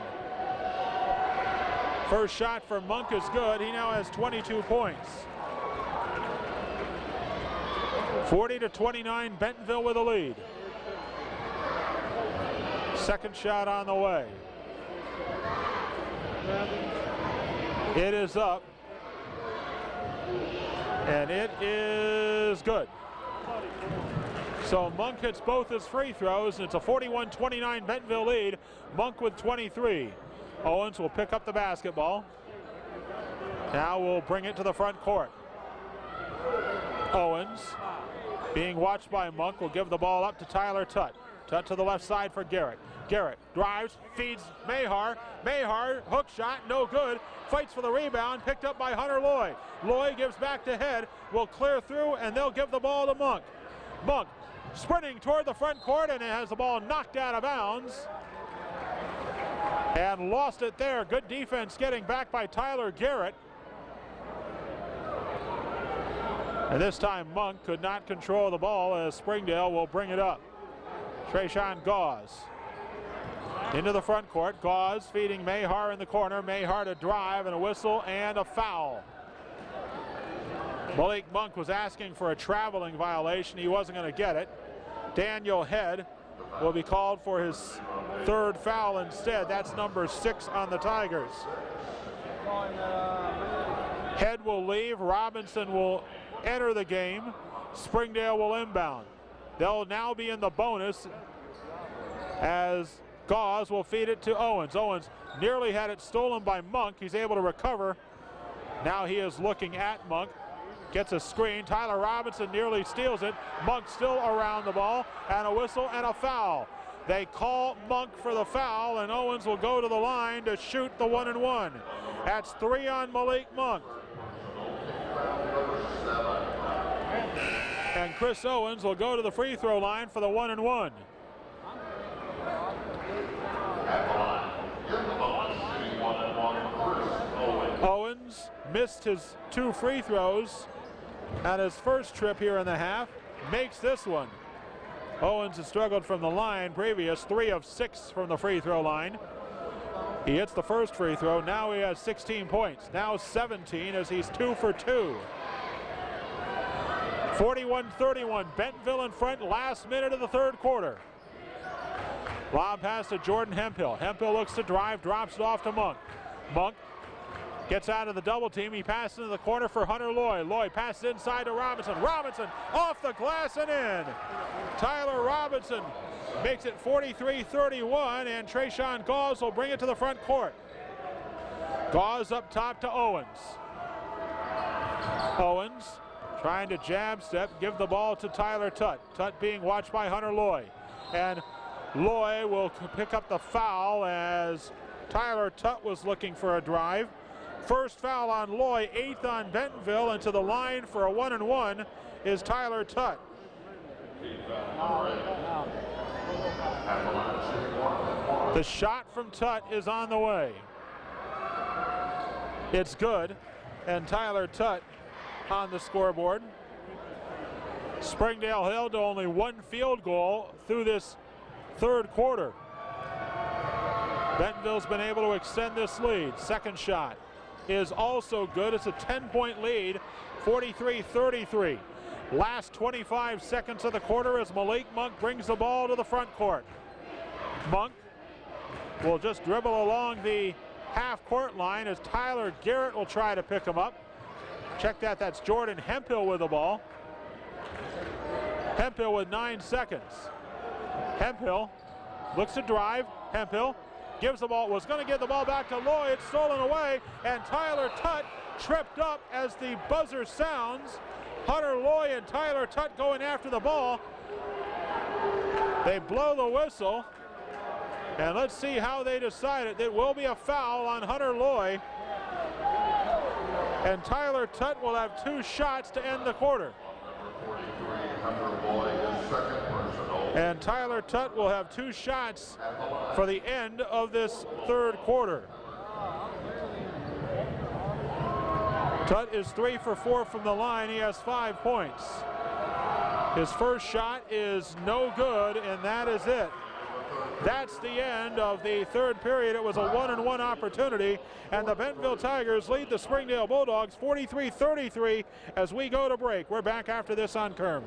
First shot for Monk is good. He now has 22 points. 40-29, Bentonville with a lead. Second shot on the way. It is up. And it is good. So Monk hits both his free throws, and it's a 41-29 Bentonville lead. Monk with 23. Owens will pick up the basketball. Now we'll bring it to the front court. Owens, being watched by Monk, will give the ball up to Tyler Tutt. Tutt to the left side for Garrett. Garrett drives, feeds Mahar. Mahar, hook shot, no good. Fights for the rebound, picked up by Hunter Loy. Loy gives back to Head, will clear through, and they'll give the ball to Monk. Monk sprinting toward the front court, and it has the ball knocked out of bounds. And lost it there. Good defense getting back by Tyler Garrett. And this time Monk could not control the ball as Springdale will bring it up. Trayshawn Gauze into the front court. Gauze feeding Mahar in the corner. Mahar to drive, and a whistle and a foul. Malik Monk was asking for a traveling violation. He wasn't going to get it. Daniel Head will be called for his third foul instead. That's number 6 on the Tigers. Head will leave. Robinson will enter the game. Springdale will inbound. They'll now be in the bonus as Gauze will feed it to Owens. Owens nearly had it stolen by Monk. He's able to recover. Now he is looking at Monk. Gets a screen. Tyler Robinson nearly steals it. Monk still around the ball, and a whistle and a foul. They call Monk for the foul, and Owens will go to the line to shoot the 1-and-1. That's 3 on Malik Monk. And Chris Owens will go to the free throw line for the 1-and-1. Owens missed his 2 free throws on his first trip here in the half. Makes this one. Owens has struggled from the line previous, 3 of 6 from the free throw line. He hits the first free throw. Now he has 16 points. Now 17 as he's 2 for 2. 41-31, Bentonville in front, last minute of the third quarter. Lob pass to Jordan Hemphill. Hemphill looks to drive, drops it off to Monk. Monk gets out of the double team. He passes into the corner for Hunter Loy. Loy passes inside to Robinson. Robinson off the glass and in. Tyler Robinson makes it 43-31, and Trayshawn Gauze will bring it to the front court. Gauze up top to Owens. Owens trying to jab step, give the ball to Tyler Tutt. Tutt being watched by Hunter Loy. And Loy will pick up the foul as Tyler Tutt was looking for a drive. First foul on Loy, 8th on Bentonville, and to the line for a 1-and-1 is Tyler Tutt. The shot from Tutt is on the way. It's good, and Tyler Tutt on the scoreboard. Springdale held to only 1 field goal through this third quarter. Bentonville's been able to extend this lead. Second shot is also good. It's a 10-point lead, 43-33. Last 25 seconds of the quarter as Malik Monk brings the ball to the front court. Monk will just dribble along the half-court line as Tyler Garrett will try to pick him up. Check that, that's Jordan Hemphill with the ball. Hemphill with 9 seconds. Hemphill looks to drive. Hemphill gives the ball, was going to give the ball back to Loy. It's stolen away, and Tyler Tutt tripped up as the buzzer sounds. Hunter Loy and Tyler Tutt going after the ball. They blow the whistle, and let's see how they decide it. It will be a foul on Hunter Loy, and Tyler Tutt will have 2 shots to end the quarter. And Tyler Tutt will have 2 shots for the end of this third quarter. Tutt is 3 for 4 from the line. He has 5 points. His first shot is no good, and that is it. That's the end of the third period. It was a 1-and-1 opportunity, and the Bentonville Tigers lead the Springdale Bulldogs 43-33 as we go to break. We're back after this on KERM.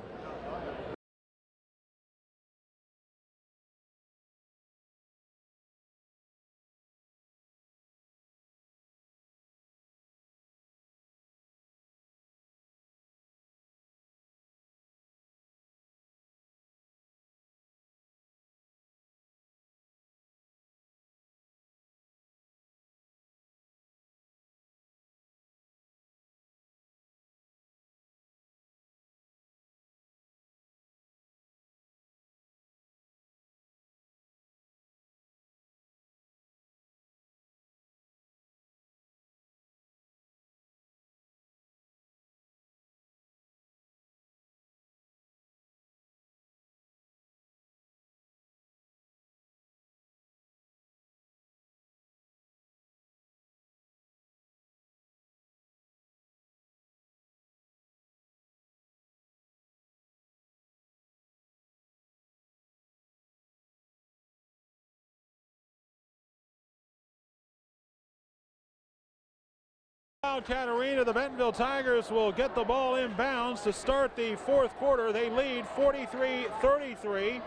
Wildcat Arena, the Bentonville Tigers will get the ball inbounds to start the fourth quarter. They lead 43-33.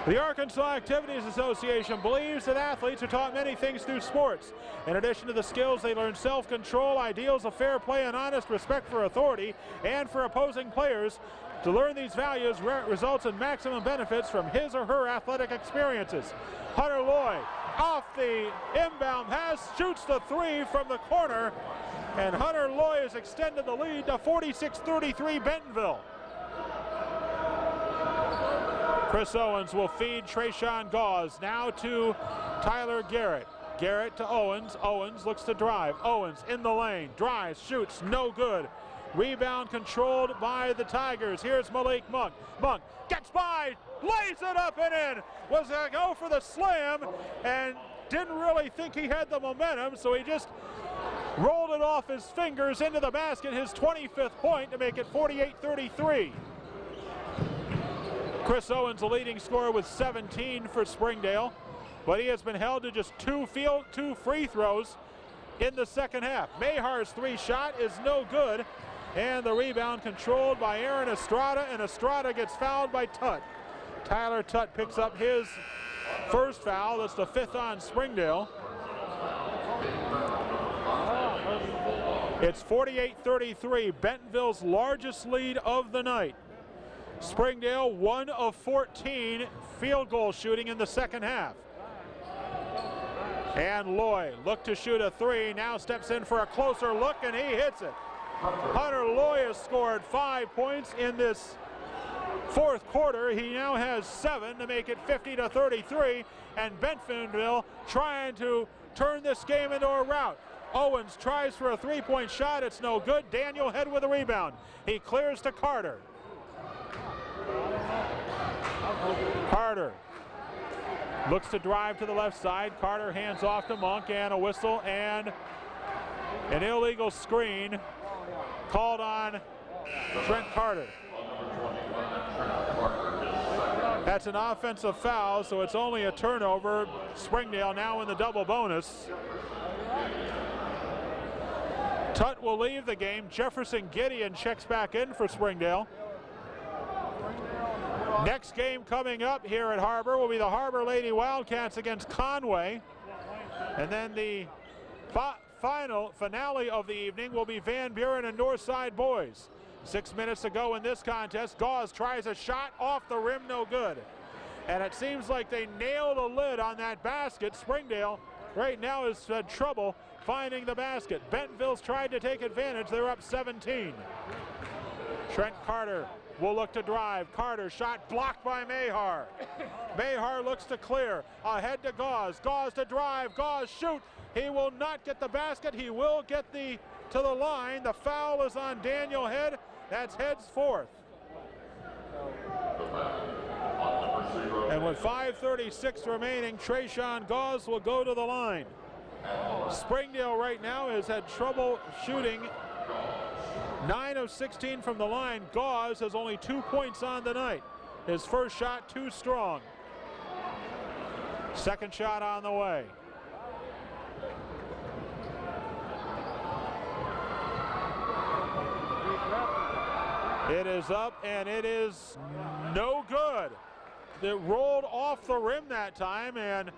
The Arkansas Activities Association believes that athletes are taught many things through sports. In addition to the skills, they learn self-control, ideals of fair play and honest respect for authority and for opposing players. To learn these values results in maximum benefits from his or her athletic experiences. Hunter Loy off the inbound pass, shoots the 3 from the corner, and Hunter Loy has extended the lead to 46-33 Bentonville. Chris Owens will feed Trayshawn Gauze. Now to Tyler Garrett. Garrett to Owens. Owens looks to drive. Owens in the lane. Drives, shoots, no good. Rebound controlled by the Tigers. Here's Malik Monk. Monk gets by, lays it up and in. Was going to go for the slam and didn't really think he had the momentum, so he just rolled it off his fingers into the basket, his 25th point to make it 48-33. Chris Owens, the leading scorer with 17 for Springdale, but he has been held to just 2 free throws in the second half. Mahar's 3 shot is no good, and the rebound controlled by Aaron Estrada, and Estrada gets fouled by Tutt. Tyler Tutt picks up his first foul. That's the 5th on Springdale. It's 48-33, Bentonville's largest lead of the night. Springdale 1 of 14 field goal shooting in the second half. And Loy looked to shoot a 3, now steps in for a closer look, and he hits it. Hunter Loy has scored 5 points in this fourth quarter. He now has 7 to make it 50-33, and Bentonville trying to turn this game into a rout. Owens tries for a 3-point shot. It's no good. Daniel Head with a rebound. He clears to Carter. Carter looks to drive to the left side. Carter hands off to Monk, and a whistle and an illegal screen called on Trent Carter. That's an offensive foul, so it's only a turnover. Springdale now in the double bonus. Tutt will leave the game. Jefferson Gideon checks back in for Springdale. Next game coming up here at HAR-BER will be the HAR-BER Lady Wildcats against Conway. And then the finale of the evening will be Van Buren and Northside Boys. 6 minutes to go in this contest. Gauze tries a shot off the rim, no good. And it seems like they nailed a lid on that basket. Springdale right now has had trouble finding the basket. Bentonville's tried to take advantage. They're up 17. Trent Carter will look to drive. Carter shot blocked by Mahar. Mahar looks to clear. Ahead to Gauze. Gauze to drive. Gauze shoot. He will not get the basket. He will get to the line. The foul is on Daniel Head. That's Head's fourth. And with 5:36 remaining, Trayshawn Gauze will go to the line. Springdale right now has had trouble shooting. 9 of 16 from the line. Gauze has only 2 points on the night. His first shot too strong. Second shot on the way. It is up and it is no good. It rolled off the rim that time, and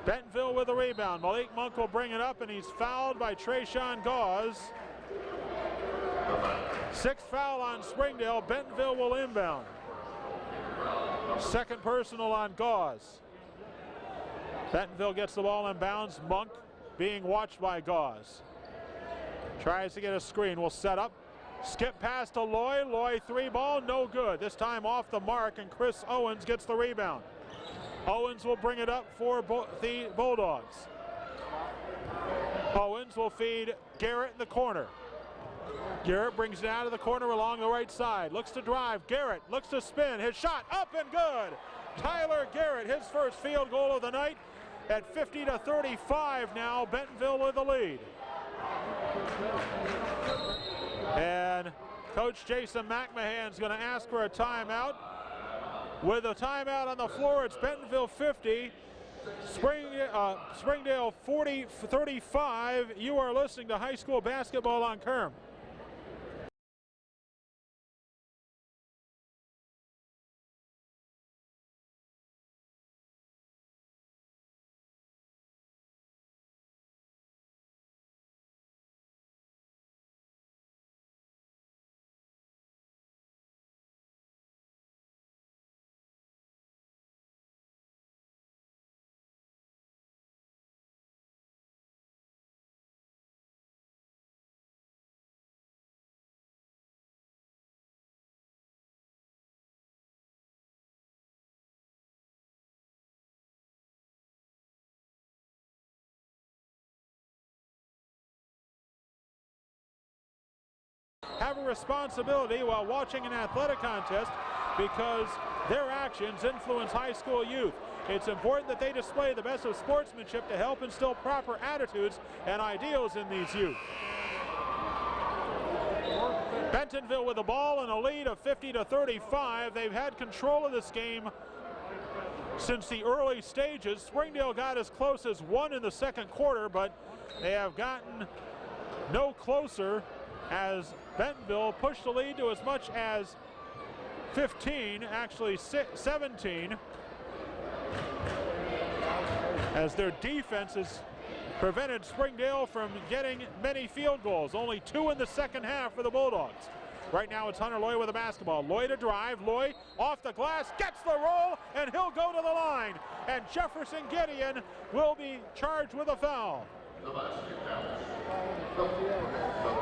Bentonville with a rebound. Malik Monk will bring it up, and he's fouled by Trayshawn Gauze. Sixth foul on Springdale. Bentonville will inbound. Second personal on Gauze. Bentonville gets the ball inbounds. Monk being watched by Gauze. Tries to get a screen. Will set up. Skip pass to Loy. Loy three ball, no good. This time off the mark, and Chris Owens gets the rebound. Owens will bring it up for the Bulldogs. Owens will feed Garrett in the corner. Garrett brings it out of the corner along the right side. Looks to drive. Garrett looks to spin. His shot up and good. Tyler Garrett, his first field goal of the night. At 50-35 now, Bentonville with the lead. And Coach Jason McMahon's going to ask for a timeout. With a timeout on the floor, it's Bentonville 50, Springdale 40-35. You are listening to high school basketball on Kerm. Have a responsibility while watching an athletic contest because their actions influence high school youth. It's important that they display the best of sportsmanship to help instill proper attitudes and ideals in these youth. Bentonville with the ball and a lead of 50-35. They've had control of this game since the early stages. Springdale got as close as one in the second quarter, but they have gotten no closer as Bentonville pushed the lead to as much as 15, actually 17, as their defense has prevented Springdale from getting many field goals. Only 2 in the second half for the Bulldogs. Right now it's Hunter Loy with the basketball. Loy to drive. Loy off the glass, gets the roll, and he'll go to the line. And Jefferson Gideon will be charged with a foul.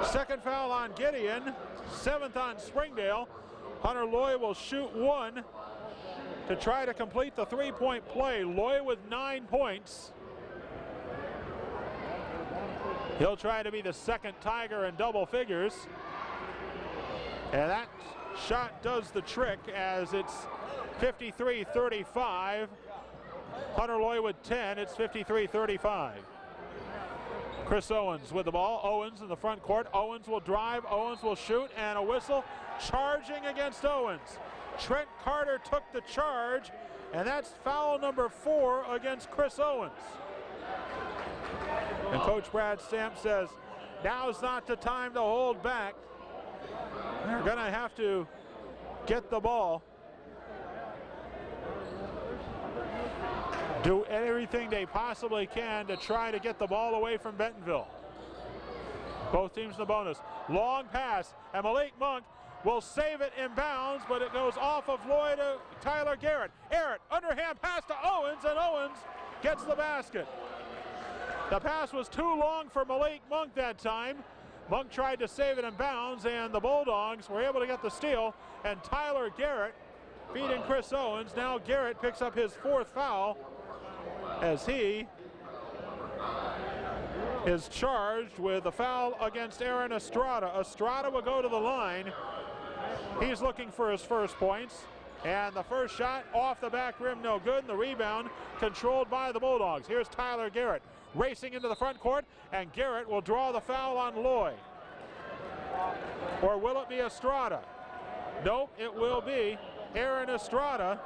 Second foul on Gideon, 7th on Springdale. Hunter Loy will shoot one to try to complete the three-point play. Loy with 9 points. He'll try to be the second Tiger in double figures. And that shot does the trick as it's 53-35. Hunter Loy with 10, it's 53-35. Chris Owens with the ball. Owens in the front court. Owens will drive. Owens will shoot, and a whistle charging against Owens. Trent Carter took the charge, and that's foul number 4 against Chris Owens. And Coach Brad Stamp says, now's not the time to hold back. They're going to have to get the ball. Do everything they possibly can to try to get the ball away from Bentonville. Both teams in the bonus. Long pass, and Malik Monk will save it in bounds, but it goes off of Lloyd to Tyler Garrett. Garrett, underhand pass to Owens, and Owens gets the basket. The pass was too long for Malik Monk that time. Monk tried to save it in bounds, and the Bulldogs were able to get the steal, and Tyler Garrett feeding Chris Owens. Now Garrett picks up his 4th foul as he is charged with a foul against Aaron Estrada. Estrada will go to the line. He's looking for his first points, and the first shot off the back rim, no good, and the rebound controlled by the Bulldogs. Here's Tyler Garrett racing into the front court, and Garrett will draw the foul on Loy. Or will it be Estrada? Nope, it will be Aaron Estrada.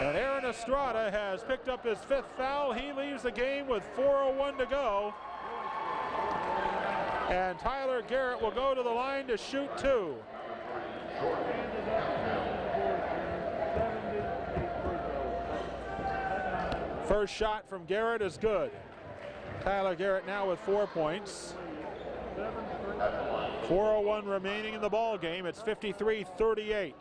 And Aaron Estrada has picked up his 5th foul. He leaves the game with 4:01 to go. And Tyler Garrett will go to the line to shoot 2. First shot from Garrett is good. Tyler Garrett now with 4 points. 4:01 remaining in the ball game. It's 53-38.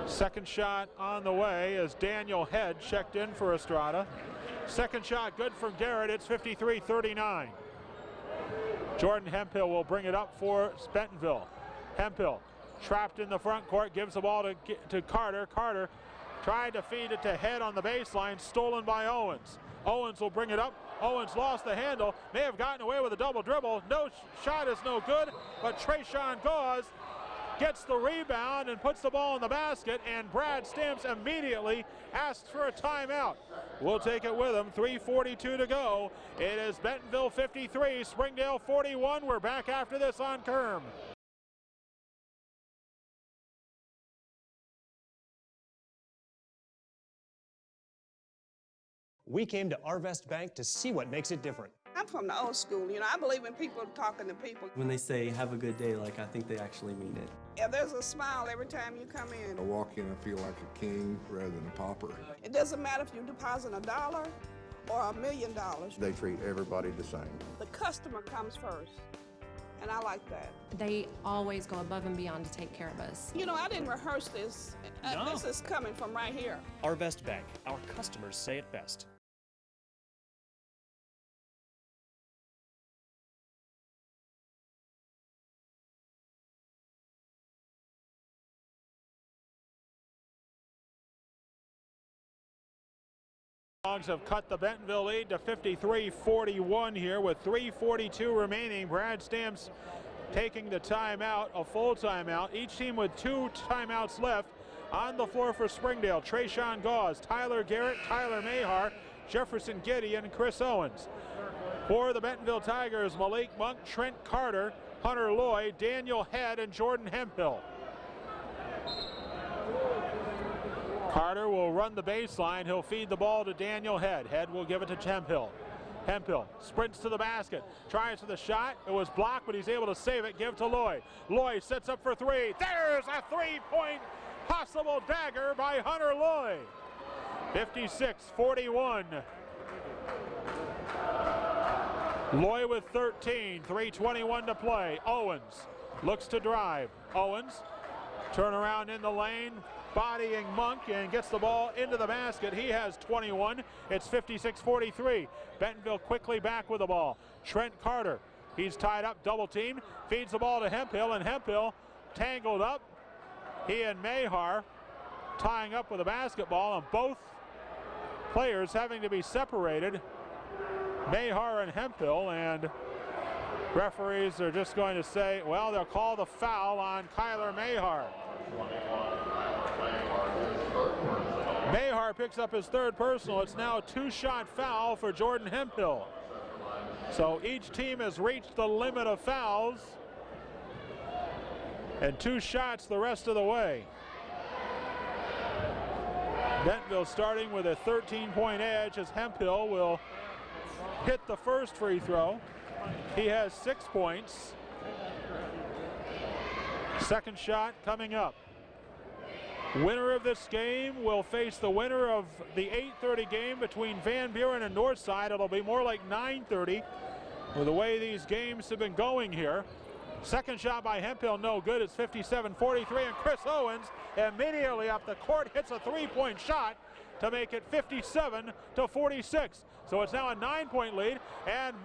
Second shot on the way as Daniel Head checked in for Estrada. Second shot good from Garrett. It's 53-39. Jordan Hemphill will bring it up for Bentonville. Hemphill trapped in the front court, gives the ball to Carter. Carter tried to feed it to Head on the baseline, stolen by Owens. Owens will bring it up. Owens lost the handle, may have gotten away with a double dribble. No shot is no good, but Trayshawn Gauze gets the rebound and puts the ball in the basket, and Brad Stamps immediately asks for a timeout. We'll take it with him. 3:42 to go. It is Bentonville 53, Springdale 41. We're back after this on Kerm. We came to Arvest Bank to see what makes it different. I'm from the old school, you know, I believe in people talking to people. When they say have a good day, like I think they actually mean it. Yeah, there's a smile every time you come in. I walk in, I feel like a king rather than a pauper. It doesn't matter if you deposit $1 or $1 million. They treat everybody the same. The customer comes first, and I like that. They always go above and beyond to take care of us. You know, I didn't rehearse this. No. This is coming from right here. Arvest Bank, our customers say it best. Dogs have cut the Bentonville lead to 53-41 here with 3:42 remaining. Brad Stamps taking the timeout, a full timeout. Each team with 2 timeouts left. On the floor for Springdale, Trayshawn Gauze, Tyler Garrett, Tyler Mahar, Jefferson Gideon, and Chris Owens. For the Bentonville Tigers, Malik Monk, Trent Carter, Hunter Lloyd, Daniel Head, and Jordan Hemphill. Carter will run the baseline. He'll feed the ball to Daniel Head. Head will give it to Hemphill. Hemphill sprints to the basket, tries for the shot. It was blocked, but he's able to save it. Give to Lloyd. Lloyd sets up for 3. There's a 3-point possible dagger by Hunter Lloyd. 56-41. Lloyd with 13, 3:21 to play. Owens looks to drive. Owens, turn around in the lane, bodying Monk, and gets the ball into the basket. He has 21. It's 56-43. Bentonville quickly back with the ball. Trent Carter, he's tied up, double teamed, feeds the ball to Hemphill, and Hemphill tangled up. He and Mahar tying up with a basketball, and both players having to be separated. Mahar and Hemphill, and referees are just going to say, well, they'll call the foul on Kyler Mahar. Mahar picks up his 3rd personal. It's now a 2-shot foul for Jordan Hemphill. So each team has reached the limit of fouls, and 2 shots the rest of the way. Bentonville starting with a 13-point edge as Hemphill will hit the first free throw. He has 6 points. Second shot coming up. Winner of this game will face the winner of the 8:30 game between Van Buren and Northside. It'll be more like 9:30 with the way these games have been going here. Second shot by Hemphill, no good. It's 57-43, and Chris Owens immediately up the court hits a three-point shot to make it 57-46. So it's now a 9-point lead, and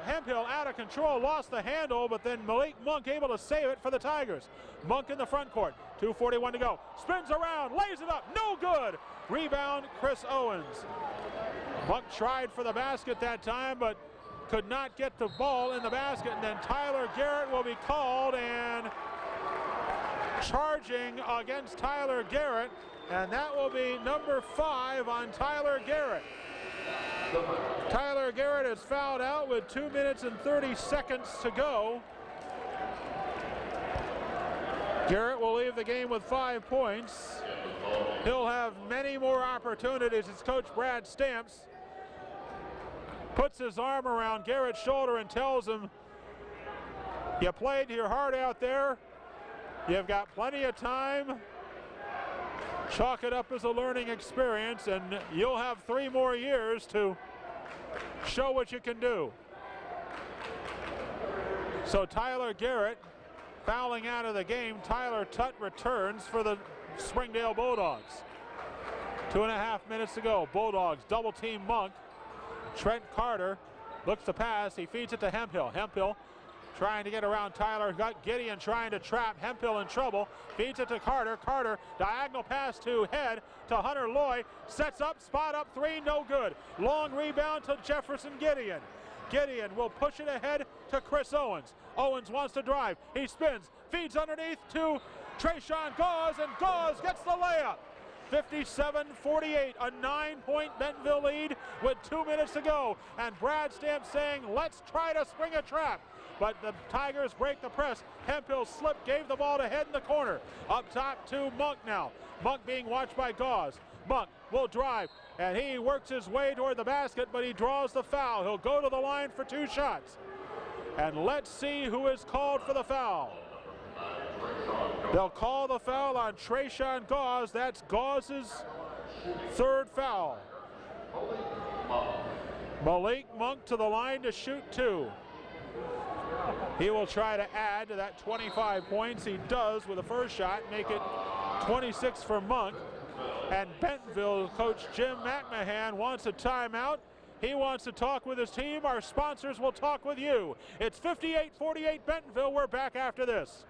Hemphill out of control, lost the handle, but then Malik Monk able to save it for the Tigers. Monk in the front court, 2:41 to go. Spins around, lays it up, no good. Rebound, Chris Owens. Monk tried for the basket that time, but could not get the ball in the basket, and then Tyler Garrett will be called, and charging against Tyler Garrett, and that will be number 5 on Tyler Garrett. Tyler Garrett is fouled out with 2 minutes and 30 seconds to go. Garrett will leave the game with 5 points. He'll have many more opportunities as Coach Brad Stamps puts his arm around Garrett's shoulder and tells him, you played your heart out there. You've got plenty of time. Chalk it up as a learning experience, and you'll have 3 more years to show what you can do. So Tyler Garrett fouling out of the game. Tyler Tutt returns for the Springdale Bulldogs. 2.5 minutes to go. Bulldogs double team Monk. Trent Carter looks to pass. He feeds it to Hemphill. Hemphill trying to get around Tyler. Got Gideon trying to trap Hemphill in trouble. Feeds it to Carter. Carter, diagonal pass to Head to Hunter Loy. Sets up, spot up 3, no good. Long rebound to Jefferson Gideon. Gideon will push it ahead to Chris Owens. Owens wants to drive. He spins, feeds underneath to Trayshawn Gauze, and Gauze gets the layup. 57-48, a 9-point Bentonville lead with 2 minutes to go. And Brad Stamp saying, let's try to spring a trap. But the Tigers break the press. Hemphill slipped, gave the ball to Head in the corner. Up top to Monk now. Monk being watched by Gauze. Monk will drive, and he works his way toward the basket, but he draws the foul. He'll go to the line for 2 shots. And let's see who is called for the foul. They'll call the foul on Trayshawn Gauze. That's Gauze's 3rd foul. Malik Monk to the line to shoot 2. He will try to add to that 25 points. He does with the first shot, make it 26 for Monk. And Bentonville coach Jim McMahon wants a timeout. He wants to talk with his team. Our sponsors will talk with you. It's 58-48 Bentonville. We're back after this.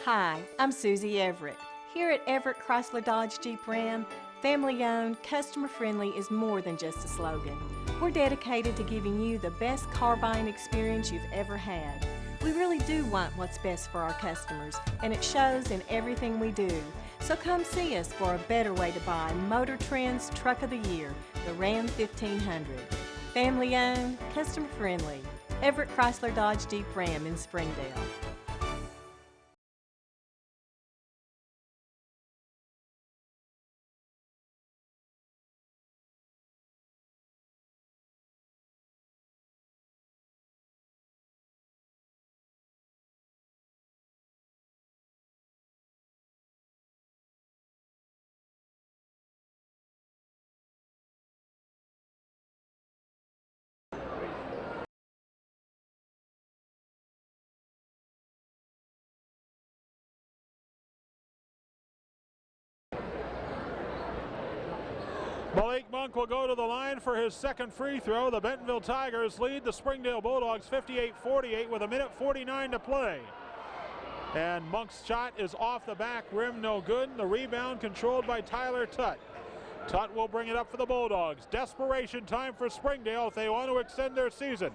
Hi, I'm Susie Everett. Here at Everett Chrysler Dodge Jeep Ram, family-owned, customer-friendly is more than just a slogan. We're dedicated to giving you the best car buying experience you've ever had. We really do want what's best for our customers, and it shows in everything we do. So come see us for a better way to buy Motor Trend's Truck of the Year, the Ram 1500. Family-owned, customer-friendly. Everett Chrysler Dodge Jeep Ram in Springdale. Malik Monk will go to the line for his 2nd free throw. The Bentonville Tigers lead the Springdale Bulldogs 58-48 with 1:49 to play. And Monk's shot is off the back rim, no good. The rebound controlled by Tyler Tutt. Tutt will bring it up for the Bulldogs. Desperation time for Springdale if they want to extend their season.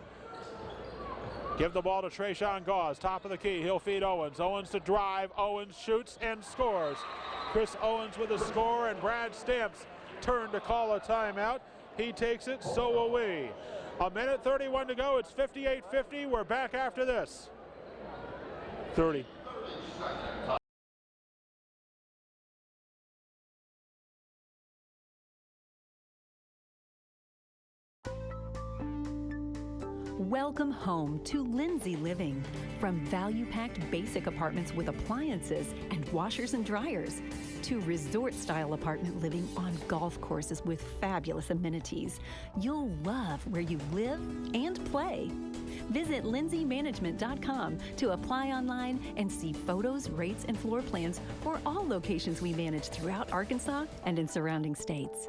Give the ball to Trayshawn Gauze, top of the key. He'll feed Owens. Owens to drive. Owens shoots and scores. Chris Owens with a score, and Brad Stamps turn to call a timeout. He takes it, so will we. 1:31 to go. It's 58-50. We're back after this. 30. Welcome home to Lindsay Living. From value-packed basic apartments with appliances and washers and dryers to resort-style apartment living on golf courses with fabulous amenities, you'll love where you live and play. Visit lindsaymanagement.com to apply online and see photos, rates, and floor plans for all locations we manage throughout Arkansas and in surrounding states.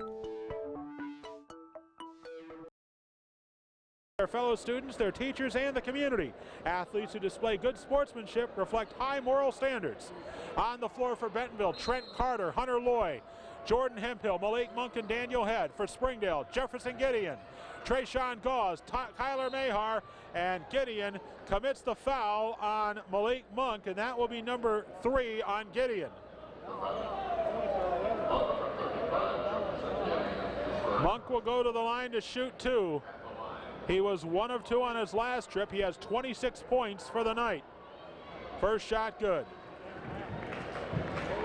Their fellow students, their teachers, and the community. Athletes who display good sportsmanship reflect high moral standards. On the floor for Bentonville, Trent Carter, Hunter Loy, Jordan Hemphill, Malik Monk, and Daniel Head. For Springdale, Jefferson Gideon, Trayshawn Gauze, Kyler Mahar, and Gideon commits the foul on Malik Monk, and that will be number 3 on Gideon. Monk will go to the line to shoot 2. He was 1 of 2 on his last trip. He has 26 points for the night. First shot good.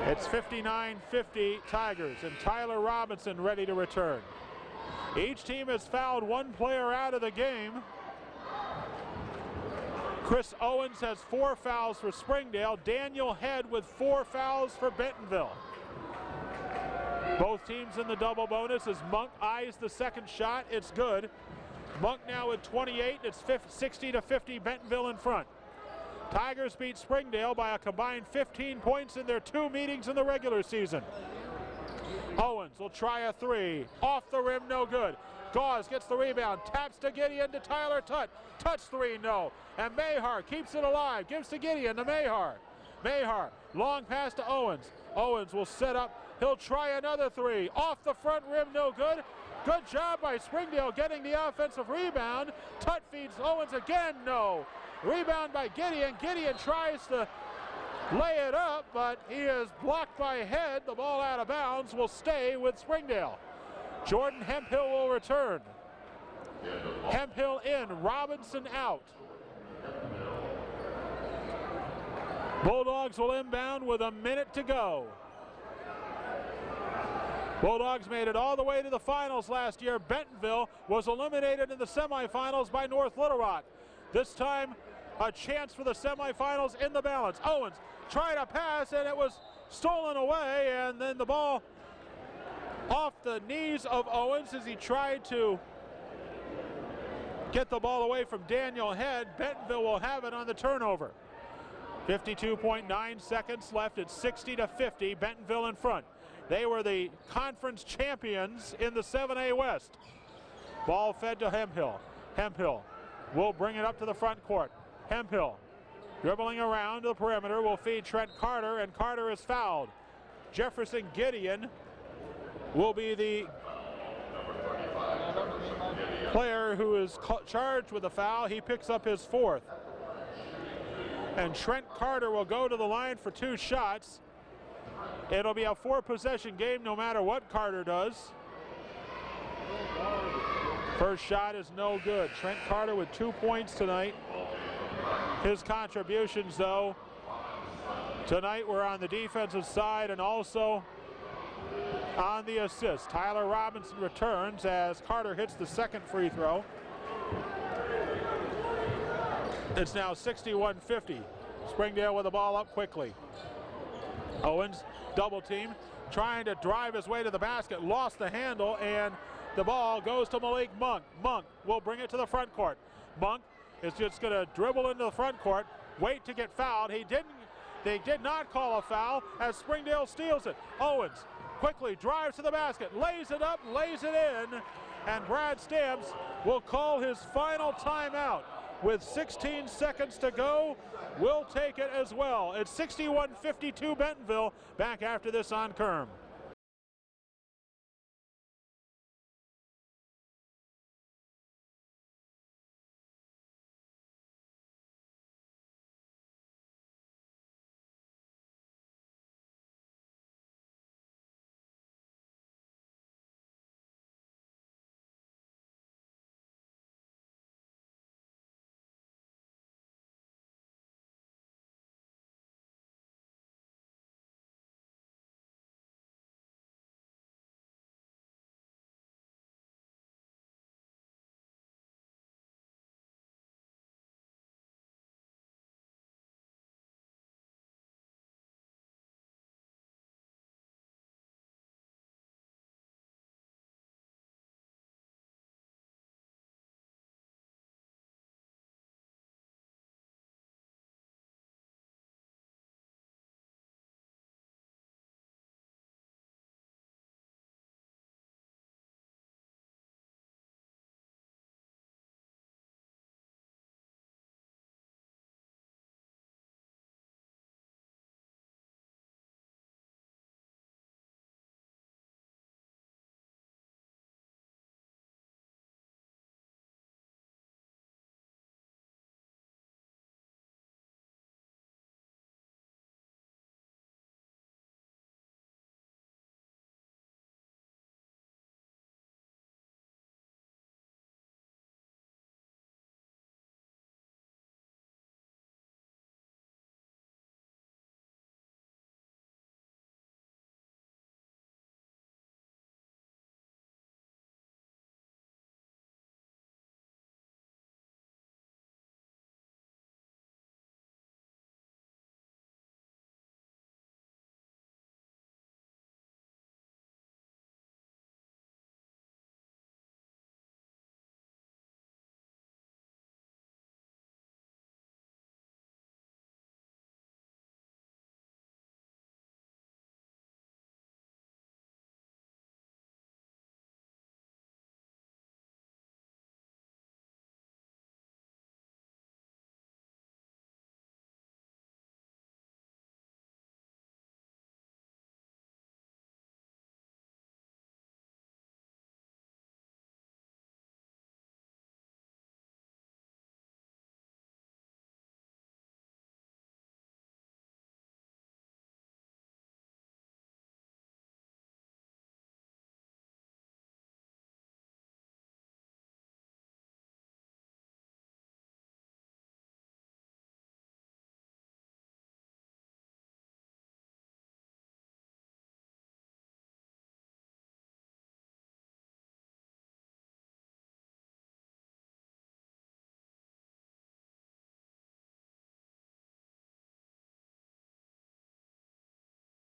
It's 59-50 Tigers, and Tyler Robinson ready to return. Each team has fouled 1 player out of the game. Chris Owens has 4 fouls for Springdale. Daniel Head with 4 fouls for Bentonville. Both teams in the double bonus as Monk eyes the second shot. It's good. Monk now with 28. It's 60-50 Bentonville in front. Tigers beat Springdale by a combined 15 points in their 2 meetings in the regular season. Owens will try a 3. Off the rim, no good. Gauze gets the rebound, taps to Gideon to Tyler Tutt. Tutt's 3, no. And Mahar keeps it alive, gives to Gideon to Mahar. Mahar, long pass to Owens. Owens will set up, he'll try another 3. Off the front rim, no good. Good job by Springdale getting the offensive rebound. Tutt feeds Owens again, no. Rebound by Gideon. Gideon tries to lay it up, but he is blocked by Head. The ball out of bounds will stay with Springdale. Jordan Hemphill will return. Hemphill in, Robinson out. Bulldogs will inbound with a minute to go. Bulldogs made it all the way to the finals last year. Bentonville was eliminated in the semifinals by North Little Rock. This time, a chance for the semifinals in the balance. Owens tried a pass, and it was stolen away, and then the ball off the knees of Owens as he tried to get the ball away from Daniel Head. Bentonville will have it on the turnover. 52.9 seconds left. It's 60-50, Bentonville in front. They were the conference champions in the 7A West. Ball fed to Hemphill. Hemphill will bring it up to the front court. Hemphill dribbling around to the perimeter will feed Trent Carter, and Carter is fouled. Jefferson Gideon will be the player who is charged with the foul. He picks up his 4th. And Trent Carter will go to the line for 2 shots. It'll be a 4-possession game no matter what Carter does. First shot is no good. Trent Carter with 2 points tonight. His contributions, though, tonight were on the defensive side and also on the assist. Tyler Robinson returns as Carter hits the 2nd free throw. It's now 61-50. Springdale with the ball up quickly. Owens, double team, trying to drive his way to the basket, lost the handle, and the ball goes to Malik Monk. Monk will bring it to the front court. Monk is just going to dribble into the front court, wait to get fouled. They did not call a foul as Springdale steals it. Owens quickly drives to the basket, lays it up, lays it in, and Brad Stamps will call his final timeout. With 16 seconds to go, we'll take it as well. It's 61-52 Bentonville. Back after this on Kerm.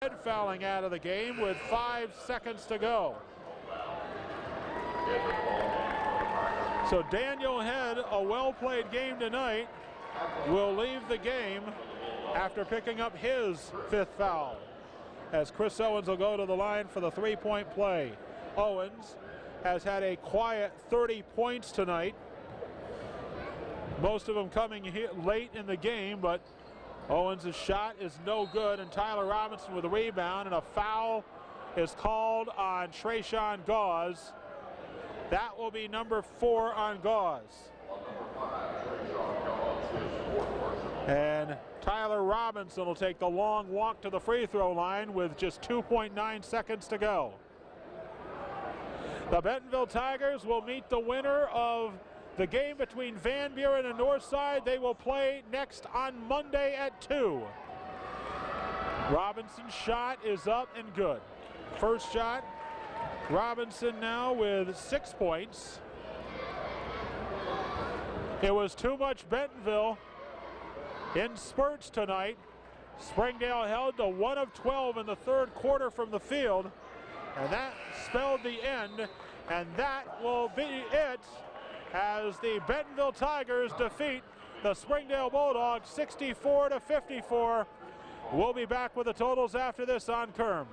Head fouling out of the game with 5 seconds to go. So Daniel Head, a well-played game tonight, will leave the game after picking up his 5th foul, as Chris Owens will go to the line for the 3-point play. Owens has had a quiet 30 points tonight, most of them coming here late in the game, but Owens' shot is no good, and Tyler Robinson with a rebound, and a foul is called on Trayshawn Gauze. That will be number 4 on Gauze. And Tyler Robinson will take the long walk to the free throw line with just 2.9 seconds to go. The Bentonville Tigers will meet the winner of the game between Van Buren and Northside. They will play next on Monday at 2. Robinson's shot is up and good. First shot, Robinson now with 6 points. It was too much Bentonville in spurts tonight. Springdale held to 1 of 12 in the 3rd quarter from the field, and that spelled the end, and that will be it as the Bentonville Tigers defeat the Springdale Bulldogs 64-54. We'll be back with the totals after this on KERM.